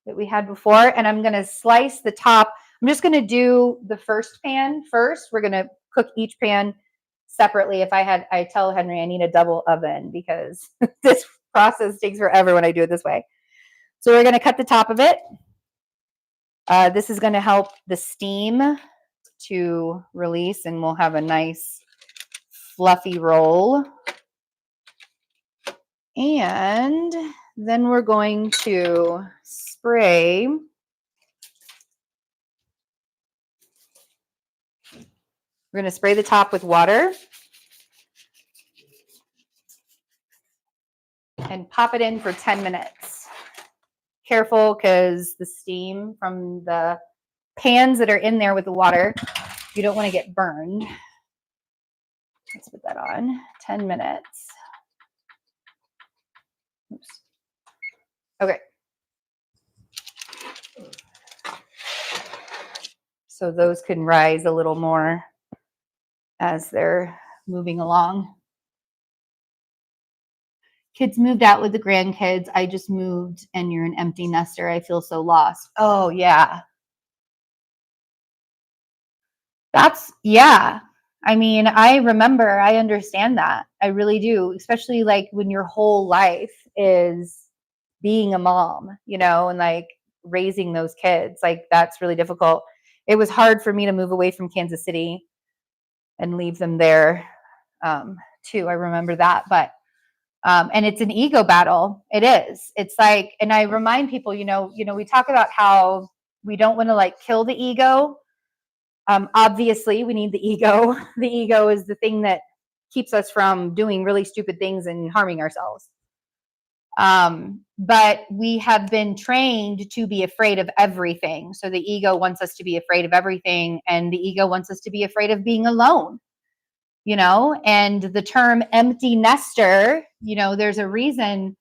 that we had before, and I'm going to slice the top. I'm just going to do the first pan first. We're going to cook each pan separately. I tell Henry I need a double oven because this process takes forever when I do it this way. So we're going to cut the top of it. This is going to help the steam to release, and we'll have a nice fluffy roll. And then we're going to spray the top with water and pop it in for 10 minutes. Careful, because the steam from the pans that are in there with the water, you don't want to get burned. Let's put that on. 10 minutes. Oops. Okay. So those can rise a little more as they're moving along. Kids moved out with the grandkids. I just moved and you're an empty nester. I feel so lost. Oh, yeah. Yeah. I mean, I remember, I understand that. I really do, especially like when your whole life is being a mom, and like raising those kids. Like that's really difficult. It was hard for me to move away from Kansas City and leave them there too. I remember that, but and it's an ego battle. It is. It's like, and I remind people, we talk about how we don't want to like kill the ego. Obviously, we need the ego. The ego is the thing that keeps us from doing really stupid things and harming ourselves. But we have been trained to be afraid of everything. So the ego wants us to be afraid of everything, and the ego wants us to be afraid of being alone. And the term empty nester, there's a reason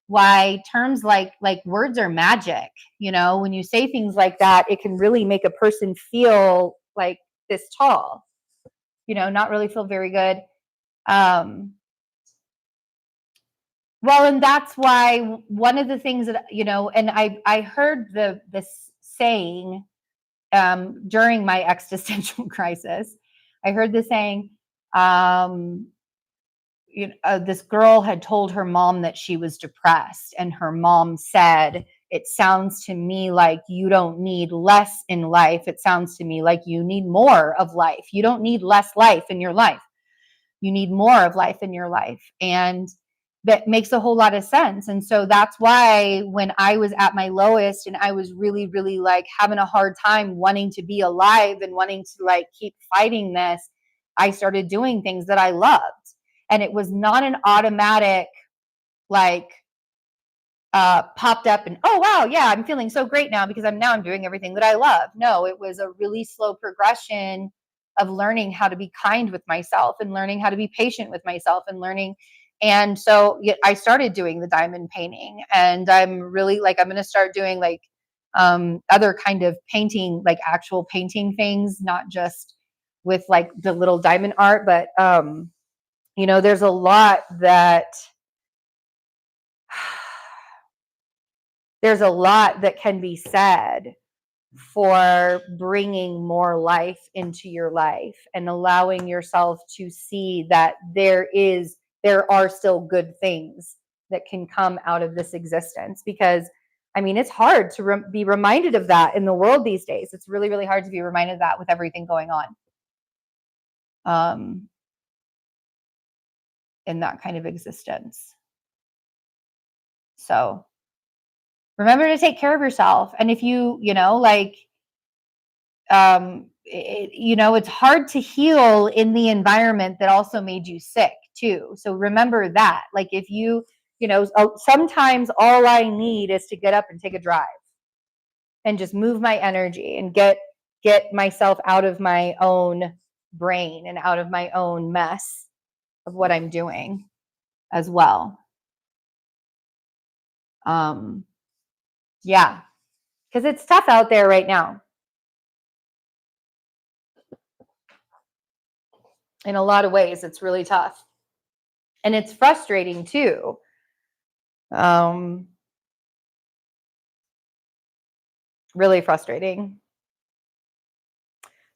why terms like words are magic. When you say things like that, it can really make a person feel like this tall, not really feel very good. Well, and that's why one of the things that, and I heard this saying during my existential crisis. I heard this saying, this girl had told her mom that she was depressed, and her mom said, "It sounds to me like you don't need less in life. It sounds to me like you need more of life. You don't need less life in your life. You need more of life in your life." And that makes a whole lot of sense. And so that's why when I was at my lowest and I was really, really like having a hard time wanting to be alive and wanting to like keep fighting this, I started doing things that I loved. And it was not an automatic like popped up and, oh wow, yeah, I'm feeling so great now because I'm doing everything that I love. No, it was a really slow progression of learning how to be kind with myself and learning how to be patient with myself and learning. And so I started doing the diamond painting, and I'm really like, I'm going to start doing like other kind of painting, like actual painting things, not just with like the little diamond art, but there's a lot that can be said for bringing more life into your life and allowing yourself to see that there are still good things that can come out of this existence. Because I mean, it's hard to be reminded of that in the world these days. It's really, really hard to be reminded of that with everything going on in that kind of existence. So remember to take care of yourself. And if it's hard to heal in the environment that also made you sick too. So remember that, like if sometimes all I need is to get up and take a drive and just move my energy and get myself out of my own brain and out of my own mess of what I'm doing as well. Yeah, because it's tough out there right now. In a lot of ways, it's really tough. And it's frustrating too. Really frustrating.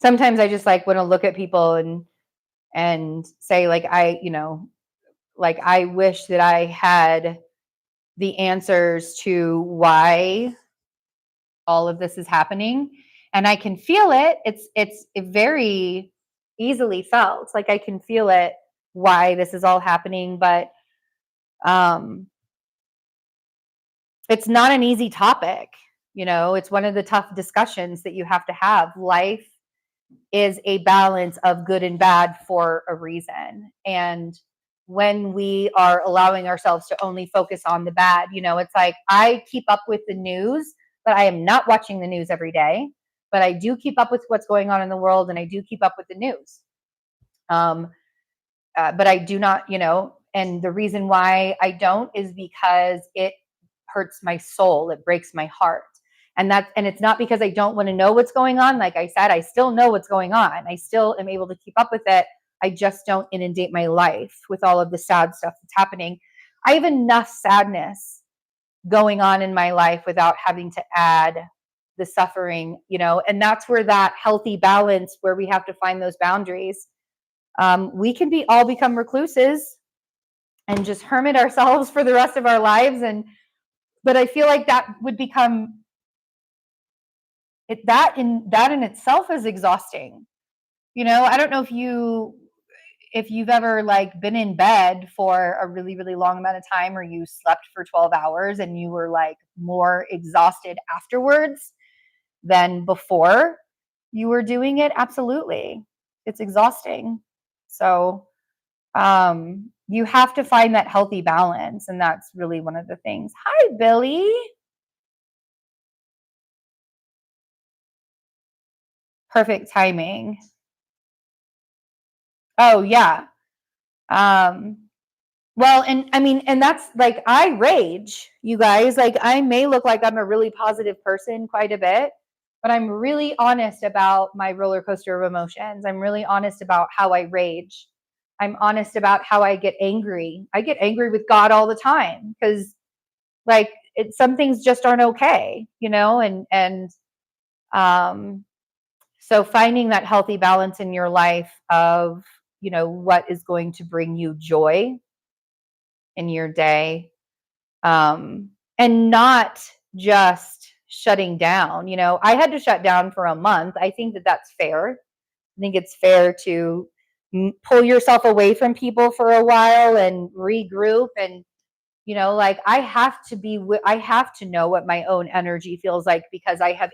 Sometimes I just like want to look at people and say like like I wish that I had the answers to why all of this is happening, and I can feel it. It's very easily felt. Like I can feel it why this is all happening, but it's not an easy topic. It's one of the tough discussions that you have to have. Life is a balance of good and bad for a reason. And when we are allowing ourselves to only focus on the bad, it's like I keep up with the news, but I am not watching the news every day. But I do keep up with what's going on in the world, and I do keep up with the news. But I do not, and the reason why I don't is because it hurts my soul. It breaks my heart. And it's not because I don't want to know what's going on. Like I said, I still know what's going on. I still am able to keep up with it. I just don't inundate my life with all of the sad stuff that's happening. I have enough sadness going on in my life without having to add the suffering, and that's where that healthy balance, where we have to find those boundaries. We can all become recluses and just hermit ourselves for the rest of our lives. But I feel like that would become that in itself is exhausting. I don't know if you've ever like been in bed for a really, really long amount of time, or you slept for 12 hours and you were like more exhausted afterwards than before you were doing it. Absolutely. It's exhausting. So you have to find that healthy balance. And that's really one of the things. Hi, Billy. Perfect timing. Oh, yeah. Well, and I mean, and that's like, I rage, you guys. Like, I may look like I'm a really positive person quite a bit, but I'm really honest about my roller coaster of emotions. I'm really honest about how I rage. I'm honest about how I get angry. I get angry with God all the time because, like, some things just aren't okay, and so finding that healthy balance in your life of, what is going to bring you joy in your day, and not just shutting down. I had to shut down for a month. I think that that's fair. I think it's fair to pull yourself away from people for a while and regroup. And like I have to know what my own energy feels like, because I have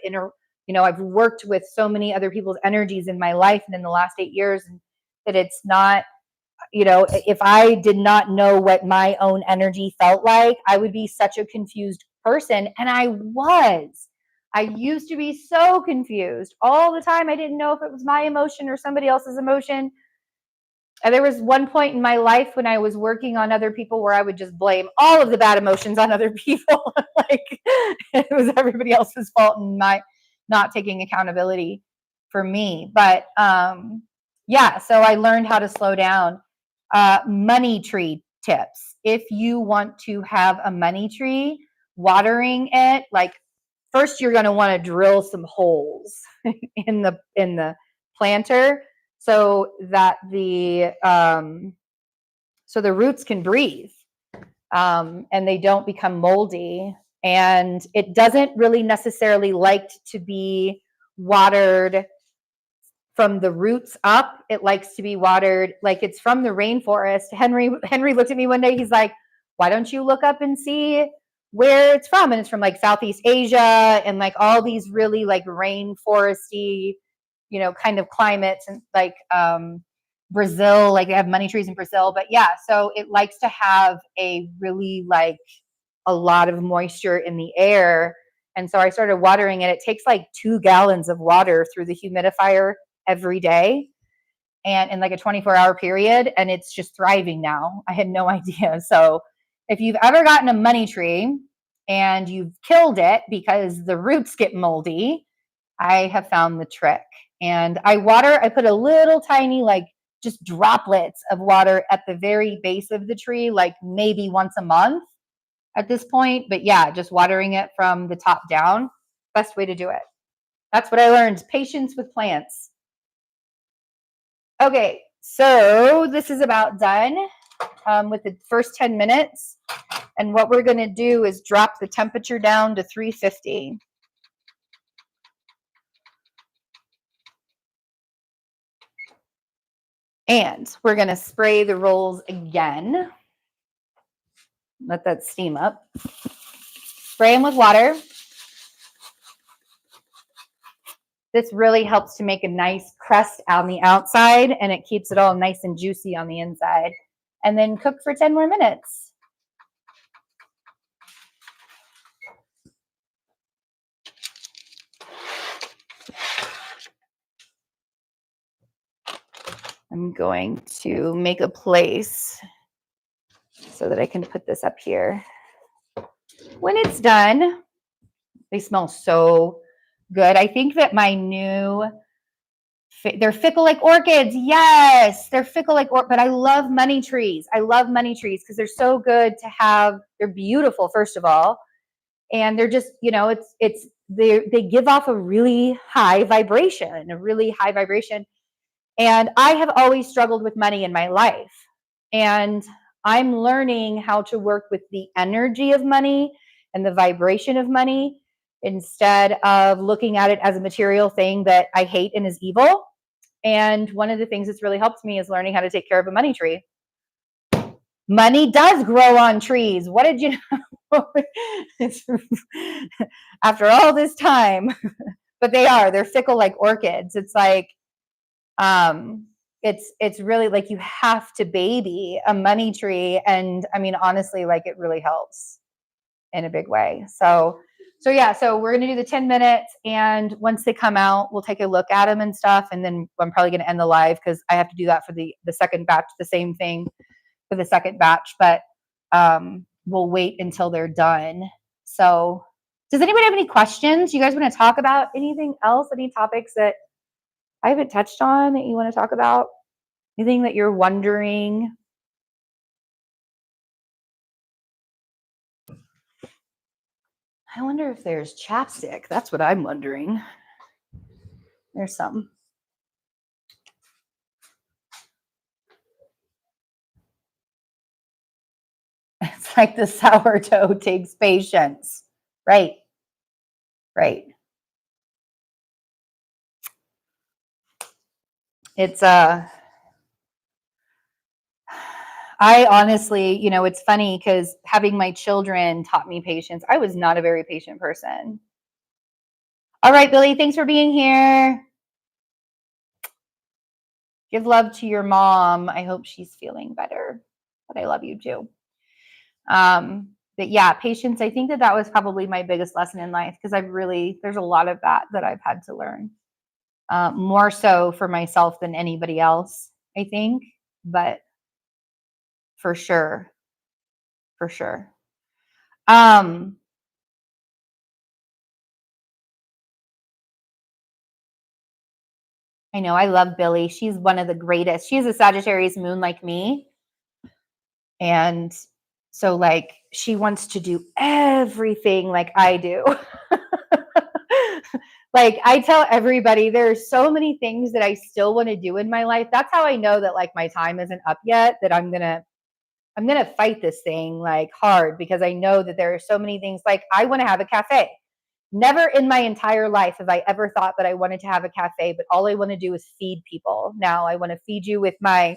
I've worked with so many other people's energies in my life and in the last 8 years, and that it's not, if I did not know what my own energy felt like, I would be such a confused person. And I used to be so confused all the time. I didn't know if it was my emotion or somebody else's emotion. And there was one point in my life when I was working on other people where I would just blame all of the bad emotions on other people. Like it was everybody else's fault and my not taking accountability for me. But yeah, so I learned how to slow down. Money tree tips. If you want to have a money tree, watering it, like first you're going to want to drill some holes in the planter so that the roots can breathe, and they don't become moldy. And it doesn't really necessarily like to be watered from the roots up. It likes to be watered like it's from the rainforest. Henry looked at me one day. He's like, "Why don't you look up and see where it's from?" And it's from like Southeast Asia and like all these really like rainforesty, kind of climates, and like Brazil, like they have money trees in Brazil. But yeah, so it likes to have a really like a lot of moisture in the air. And so I started watering it. It takes like 2 gallons of water through the humidifier every day, and in like a 24-hour period, and it's just thriving now. I had no idea. So if you've ever gotten a money tree and you've killed it because the roots get moldy, I have found the trick. And I put a little tiny like just droplets of water at the very base of the tree, like maybe once a month at this point. But yeah, just watering it from the top down, best way to do it. That's what I learned. Patience with plants. Okay, so this is about done with the first 10 minutes. And what we're going to do is drop the temperature down to 350. And we're going to spray the rolls again. Let that steam up. Spray them with water. This really helps to make a nice crust on the outside, and it keeps it all nice and juicy on the inside. And then cook for 10 more minutes. I'm going to make a place so that I can put this up here. When it's done, they smell so good. I think that my new, they're fickle like orchids. Yes, they're fickle like orchids, but I love money trees. I love money trees because they're so good to have. They're beautiful, first of all. And they're just, you know, they give off a really high vibration, And I have always struggled with money in my life. And I'm learning how to work with the energy of money and the vibration of money instead of looking at it as a material thing that I hate and is evil. And one of the things that's really helped me is learning how to take care of a money tree. Money does grow on trees. What did you know? After all this time, but they're fickle like orchids. It's like, it's really like you have to baby a money tree. And I mean, honestly, like it really helps in a big way. So yeah, so we're going to do the 10 minutes. And once they come out, we'll take a look at them and stuff. And then I'm probably going to end the live because I have to do that for the second batch, the same thing for the second batch, but we'll wait until they're done. So does anybody have any questions? You guys want to talk about anything else? Any topics that I haven't touched on that you want to talk about? Anything that you're wondering? I wonder if there's chapstick. That's what I'm wondering. There's some. It's like the sourdough takes patience. Right. It's I honestly, you know, it's funny because having my children taught me patience. I was not a very patient person. All right, Billy, thanks for being here. Give love to your mom. I hope she's feeling better, but I love you too. But yeah, patience, I think that was probably my biggest lesson in life because there's a lot of that I've had to learn. More so for myself than anybody else, I think, but for sure. I know, I love Billy. She's one of the greatest. She's a Sagittarius moon like me. And so like she wants to do everything like I do. Like I tell everybody there are so many things that I still want to do in my life. That's how I know that like my time isn't up yet, that I'm going to fight this thing like hard because I know that there are so many things. Like I want to have a cafe. Never in my entire life have I ever thought that I wanted to have a cafe, but all I want to do is feed people. Now I want to feed you with my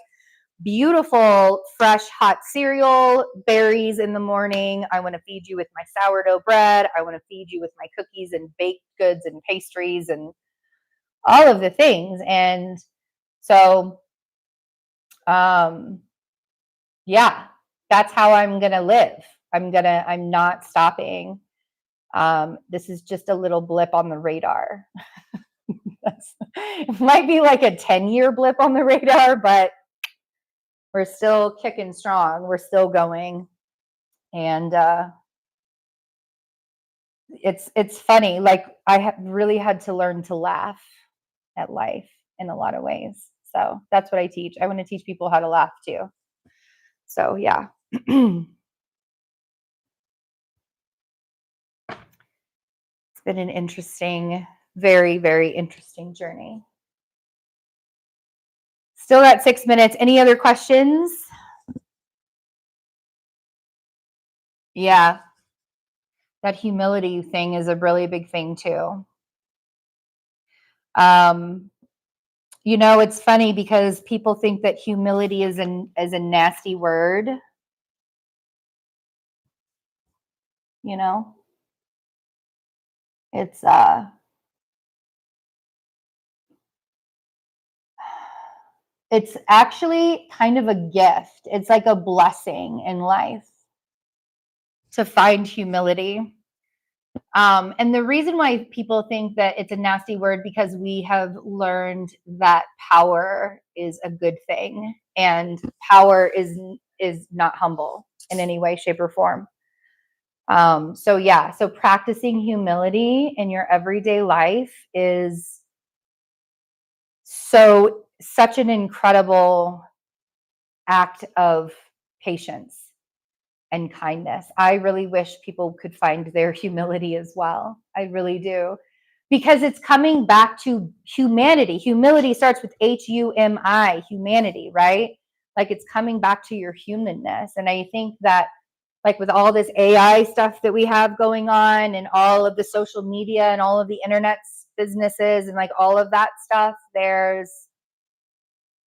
beautiful, fresh, hot cereal, berries in the morning. I want to feed you with my sourdough bread. I want to feed you with my cookies and baked goods and pastries and all of the things. And so, yeah, that's how I'm going to live. I'm not stopping. This is just a little blip on the radar. It might be like a 10-year blip on the radar, but we're still kicking strong. We're still going. And it's funny. Like I have really had to learn to laugh at life in a lot of ways. So that's what I teach. I want to teach people how to laugh too. So yeah. It's been an interesting, very, very interesting journey. Still at 6 minutes. Any other questions? Yeah. That humility thing is a really big thing too. It's funny because people think that humility is a nasty word. It's it's actually kind of a gift. It's like a blessing in life to find humility. And the reason why people think that it's a nasty word because we have learned that power is a good thing, and power is not humble in any way, shape, or form. So practicing humility in your everyday life is such an incredible act of patience and kindness. I really wish people could find their humility as well. I really do. Because it's coming back to humanity. Humility starts with HUMI, humanity, right? Like it's coming back to your humanness. And I think that like with all this AI stuff that we have going on and all of the social media and all of the internet businesses and like all of that stuff, there's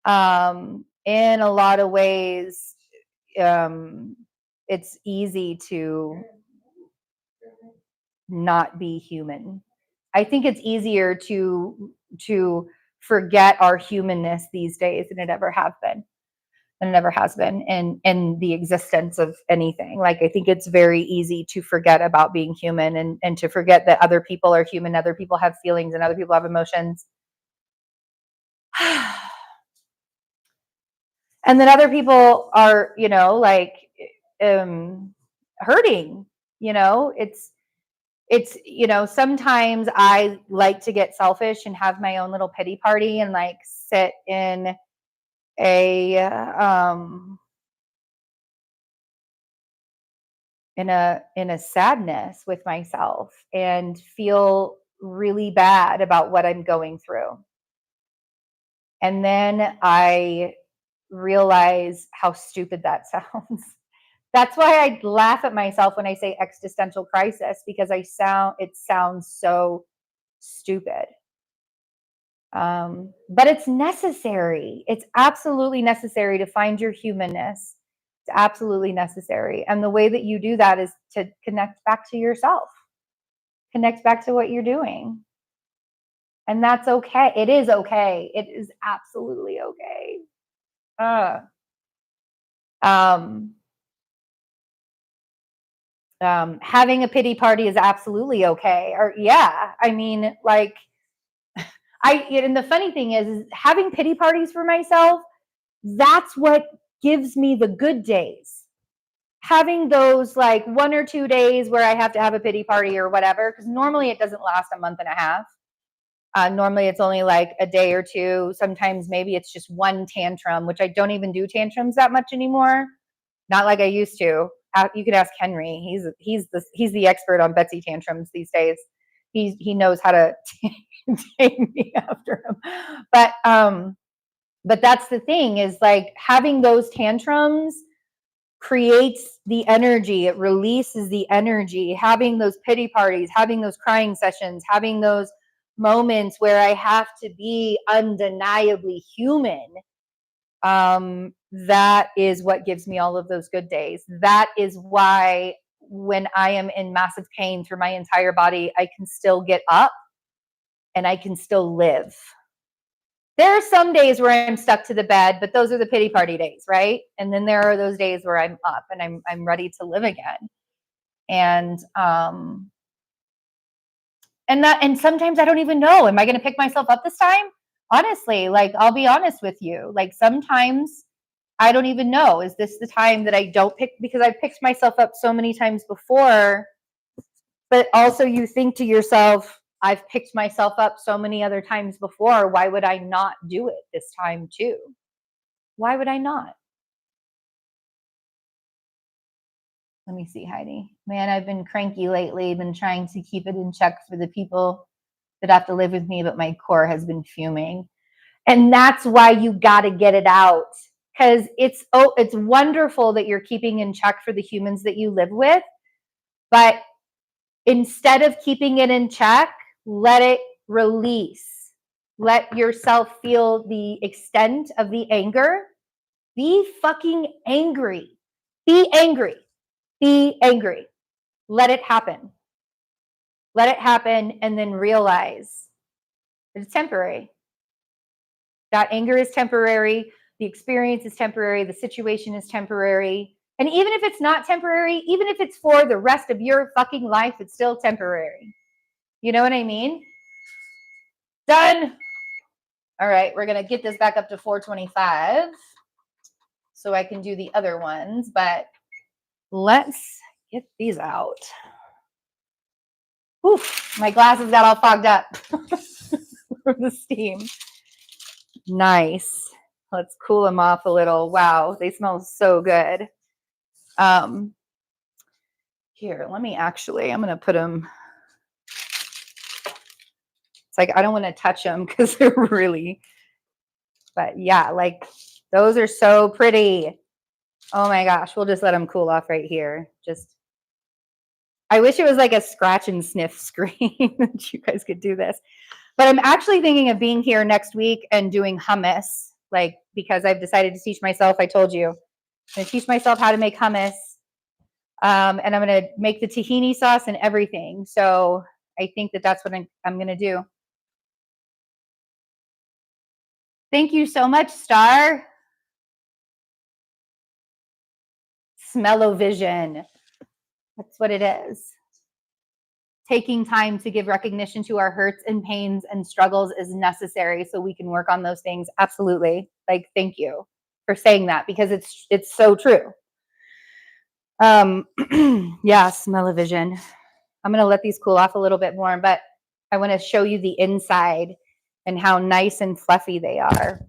in a lot of ways it's easy to not be human. I think it's easier to forget our humanness these days than it ever has been in the existence of anything. Like I think it's very easy to forget about being human and to forget that other people are human, other people have feelings and other people have emotions. And then other people are, hurting, it's sometimes I like to get selfish and have my own little pity party and like sit in a in a sadness with myself and feel really bad about what I'm going through. And then I realize how stupid that sounds. That's why I laugh at myself when I say existential crisis, because it sounds so stupid. But it's necessary. It's absolutely necessary to find your humanness. It's absolutely necessary. And the way that you do that is to connect back to yourself, connect back to what you're doing. And that's okay. It is okay. It is absolutely okay. Having a pity party is absolutely okay. Or yeah, I mean, like, and the funny thing is having pity parties for myself, that's what gives me the good days. Having those like 1 or 2 days where I have to have a pity party or whatever, because normally it doesn't last a month and a half. Normally it's only like a day or two. Sometimes maybe it's just one tantrum, which I don't even do tantrums that much anymore. Not like I used to. You could ask Henry. He's the expert on Betsy tantrums these days. He knows how to take me after him. But that's the thing, is like having those tantrums creates the energy. It releases the energy. Having those pity parties, having those crying sessions, having those moments where I have to be undeniably human. That is what gives me all of those good days. That is why when I am in massive pain through my entire body, I can still get up and I can still live. There are some days where I'm stuck to the bed, but those are the pity party days, right? And then there are those days where I'm up and I'm ready to live again. And sometimes I don't even know, am I going to pick myself up this time? Honestly, like I'll be honest with you. Like sometimes I don't even know, is this the time that I don't pick, because I've picked myself up so many times before. But also you think to yourself, I've picked myself up so many other times before. Why would I not do it this time too? Why would I not? Let me see, Heidi. Man, I've been cranky lately, been trying to keep it in check for the people that have to live with me, but my core has been fuming. And that's why you got to get it out. Because it's wonderful that you're keeping in check for the humans that you live with. But instead of keeping it in check, let it release. Let yourself feel the extent of the anger. Be fucking angry. Be angry. Be angry. Let it happen. Let it happen and then realize that it's temporary. That anger is temporary. The experience is temporary. The situation is temporary. And even if it's not temporary, even if it's for the rest of your fucking life, it's still temporary. You know what I mean? Done. All right, we're going to get this back up to 425 so I can do the other ones, but let's get these out. Oof, my glasses got all fogged up from the steam. Nice. Let's cool them off a little. Wow, they smell so good. Here, let me I'm going to put them. It's like, I don't want to touch them because they're really, but yeah, like those are so pretty. Oh my gosh, we'll just let them cool off right here. I wish it was like a scratch and sniff screen that you guys could do this. But I'm actually thinking of being here next week and doing hummus, like, because I've decided to teach myself, I told you, I'm going to teach myself how to make hummus. And I'm going to make the tahini sauce and everything. So I think that that's what I'm going to do. Thank you so much, Star. Smell-o-vision. That's what it is. Taking time to give recognition to our hurts and pains and struggles is necessary so we can work on those things. Absolutely. Like, thank you for saying that because it's so true. Yeah, smell-o-vision. I'm going to let these cool off a little bit more, but I want to show you the inside and how nice and fluffy they are.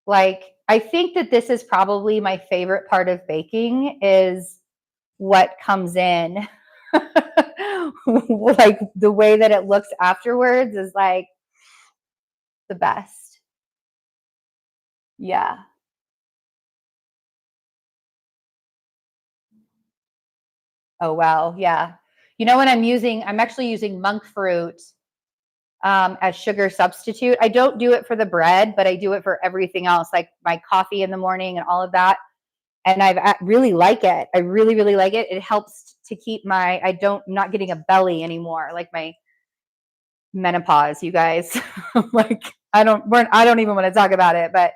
Like, I think that this is probably my favorite part of baking is what comes in. Like the way that it looks afterwards is like the best. Yeah. Oh, wow. Yeah. You know what I'm actually using monk fruit as sugar substitute. I don't do it for the bread, but I do it for everything else, like my coffee in the morning and all of that. And I really like it. I really, really like it. It helps to keep not getting a belly anymore, like my menopause, you guys. Like, I don't even want to talk about it, but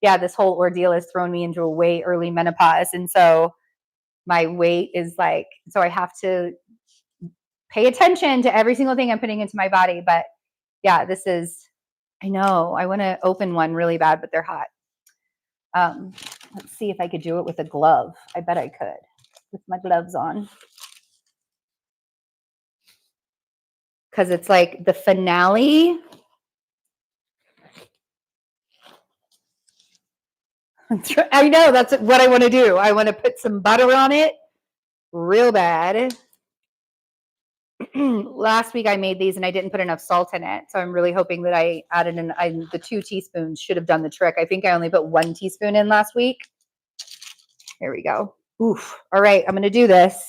yeah, this whole ordeal has thrown me into a way early menopause. And so my weight is like, so I have to pay attention to every single thing I'm putting into my body. But yeah, I know I want to open one really bad, but they're hot. Let's see if I could do it with a glove. I bet I could with my gloves on. Because it's like the finale. I know, that's what I want to do. I want to put some butter on it real bad. Last week I made these and I didn't put enough salt in it. So I'm really hoping that I added the 2 teaspoons should have done the trick. I think I only put 1 teaspoon in last week. Here we go. Oof. All right, I'm going to do this.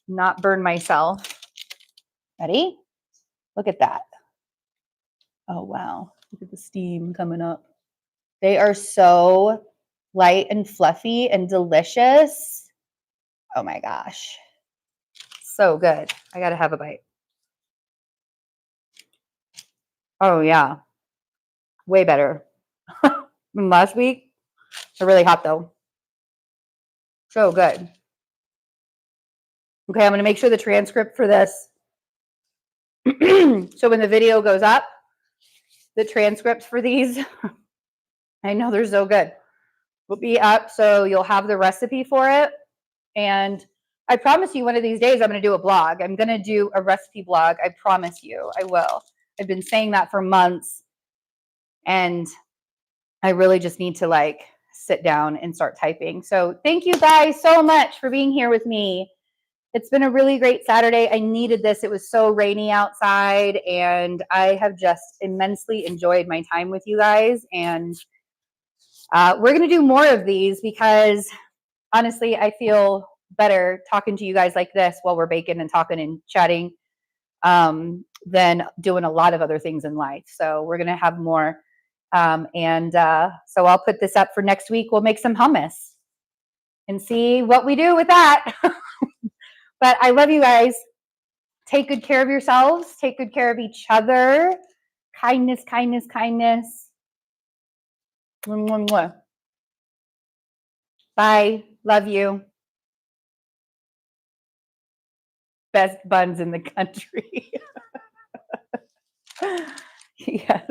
Not burn myself. Ready? Look at that. Oh, wow. Look at the steam coming up. They are so light and fluffy and delicious. Oh my gosh. So good. I got to have a bite. Oh, yeah. Way better than last week. They're really hot, though. So good. Okay, I'm going to make sure the transcript for this. So when the video goes up, the transcripts for these, I know they're so good, will be up. So you'll have the recipe for it. And I promise you one of these days I'm going to do a blog. I'm going to do a recipe blog. I promise you I will. I've been saying that for months, and I really just need to like sit down and start typing. So thank you guys so much for being here with me. It's been a really great Saturday. I needed this. It was so rainy outside, and I have just immensely enjoyed my time with you guys. And we're going to do more of these because honestly, I feel better talking to you guys like this while we're baking and talking and chatting than doing a lot of other things in life. So we're going to have more. So I'll put this up for next week. We'll make some hummus and see what we do with that. But I love you guys. Take good care of yourselves. Take good care of each other. Kindness, kindness, kindness. Mwah, mwah, mwah. Bye. Love you. Best buns in the country. Yes.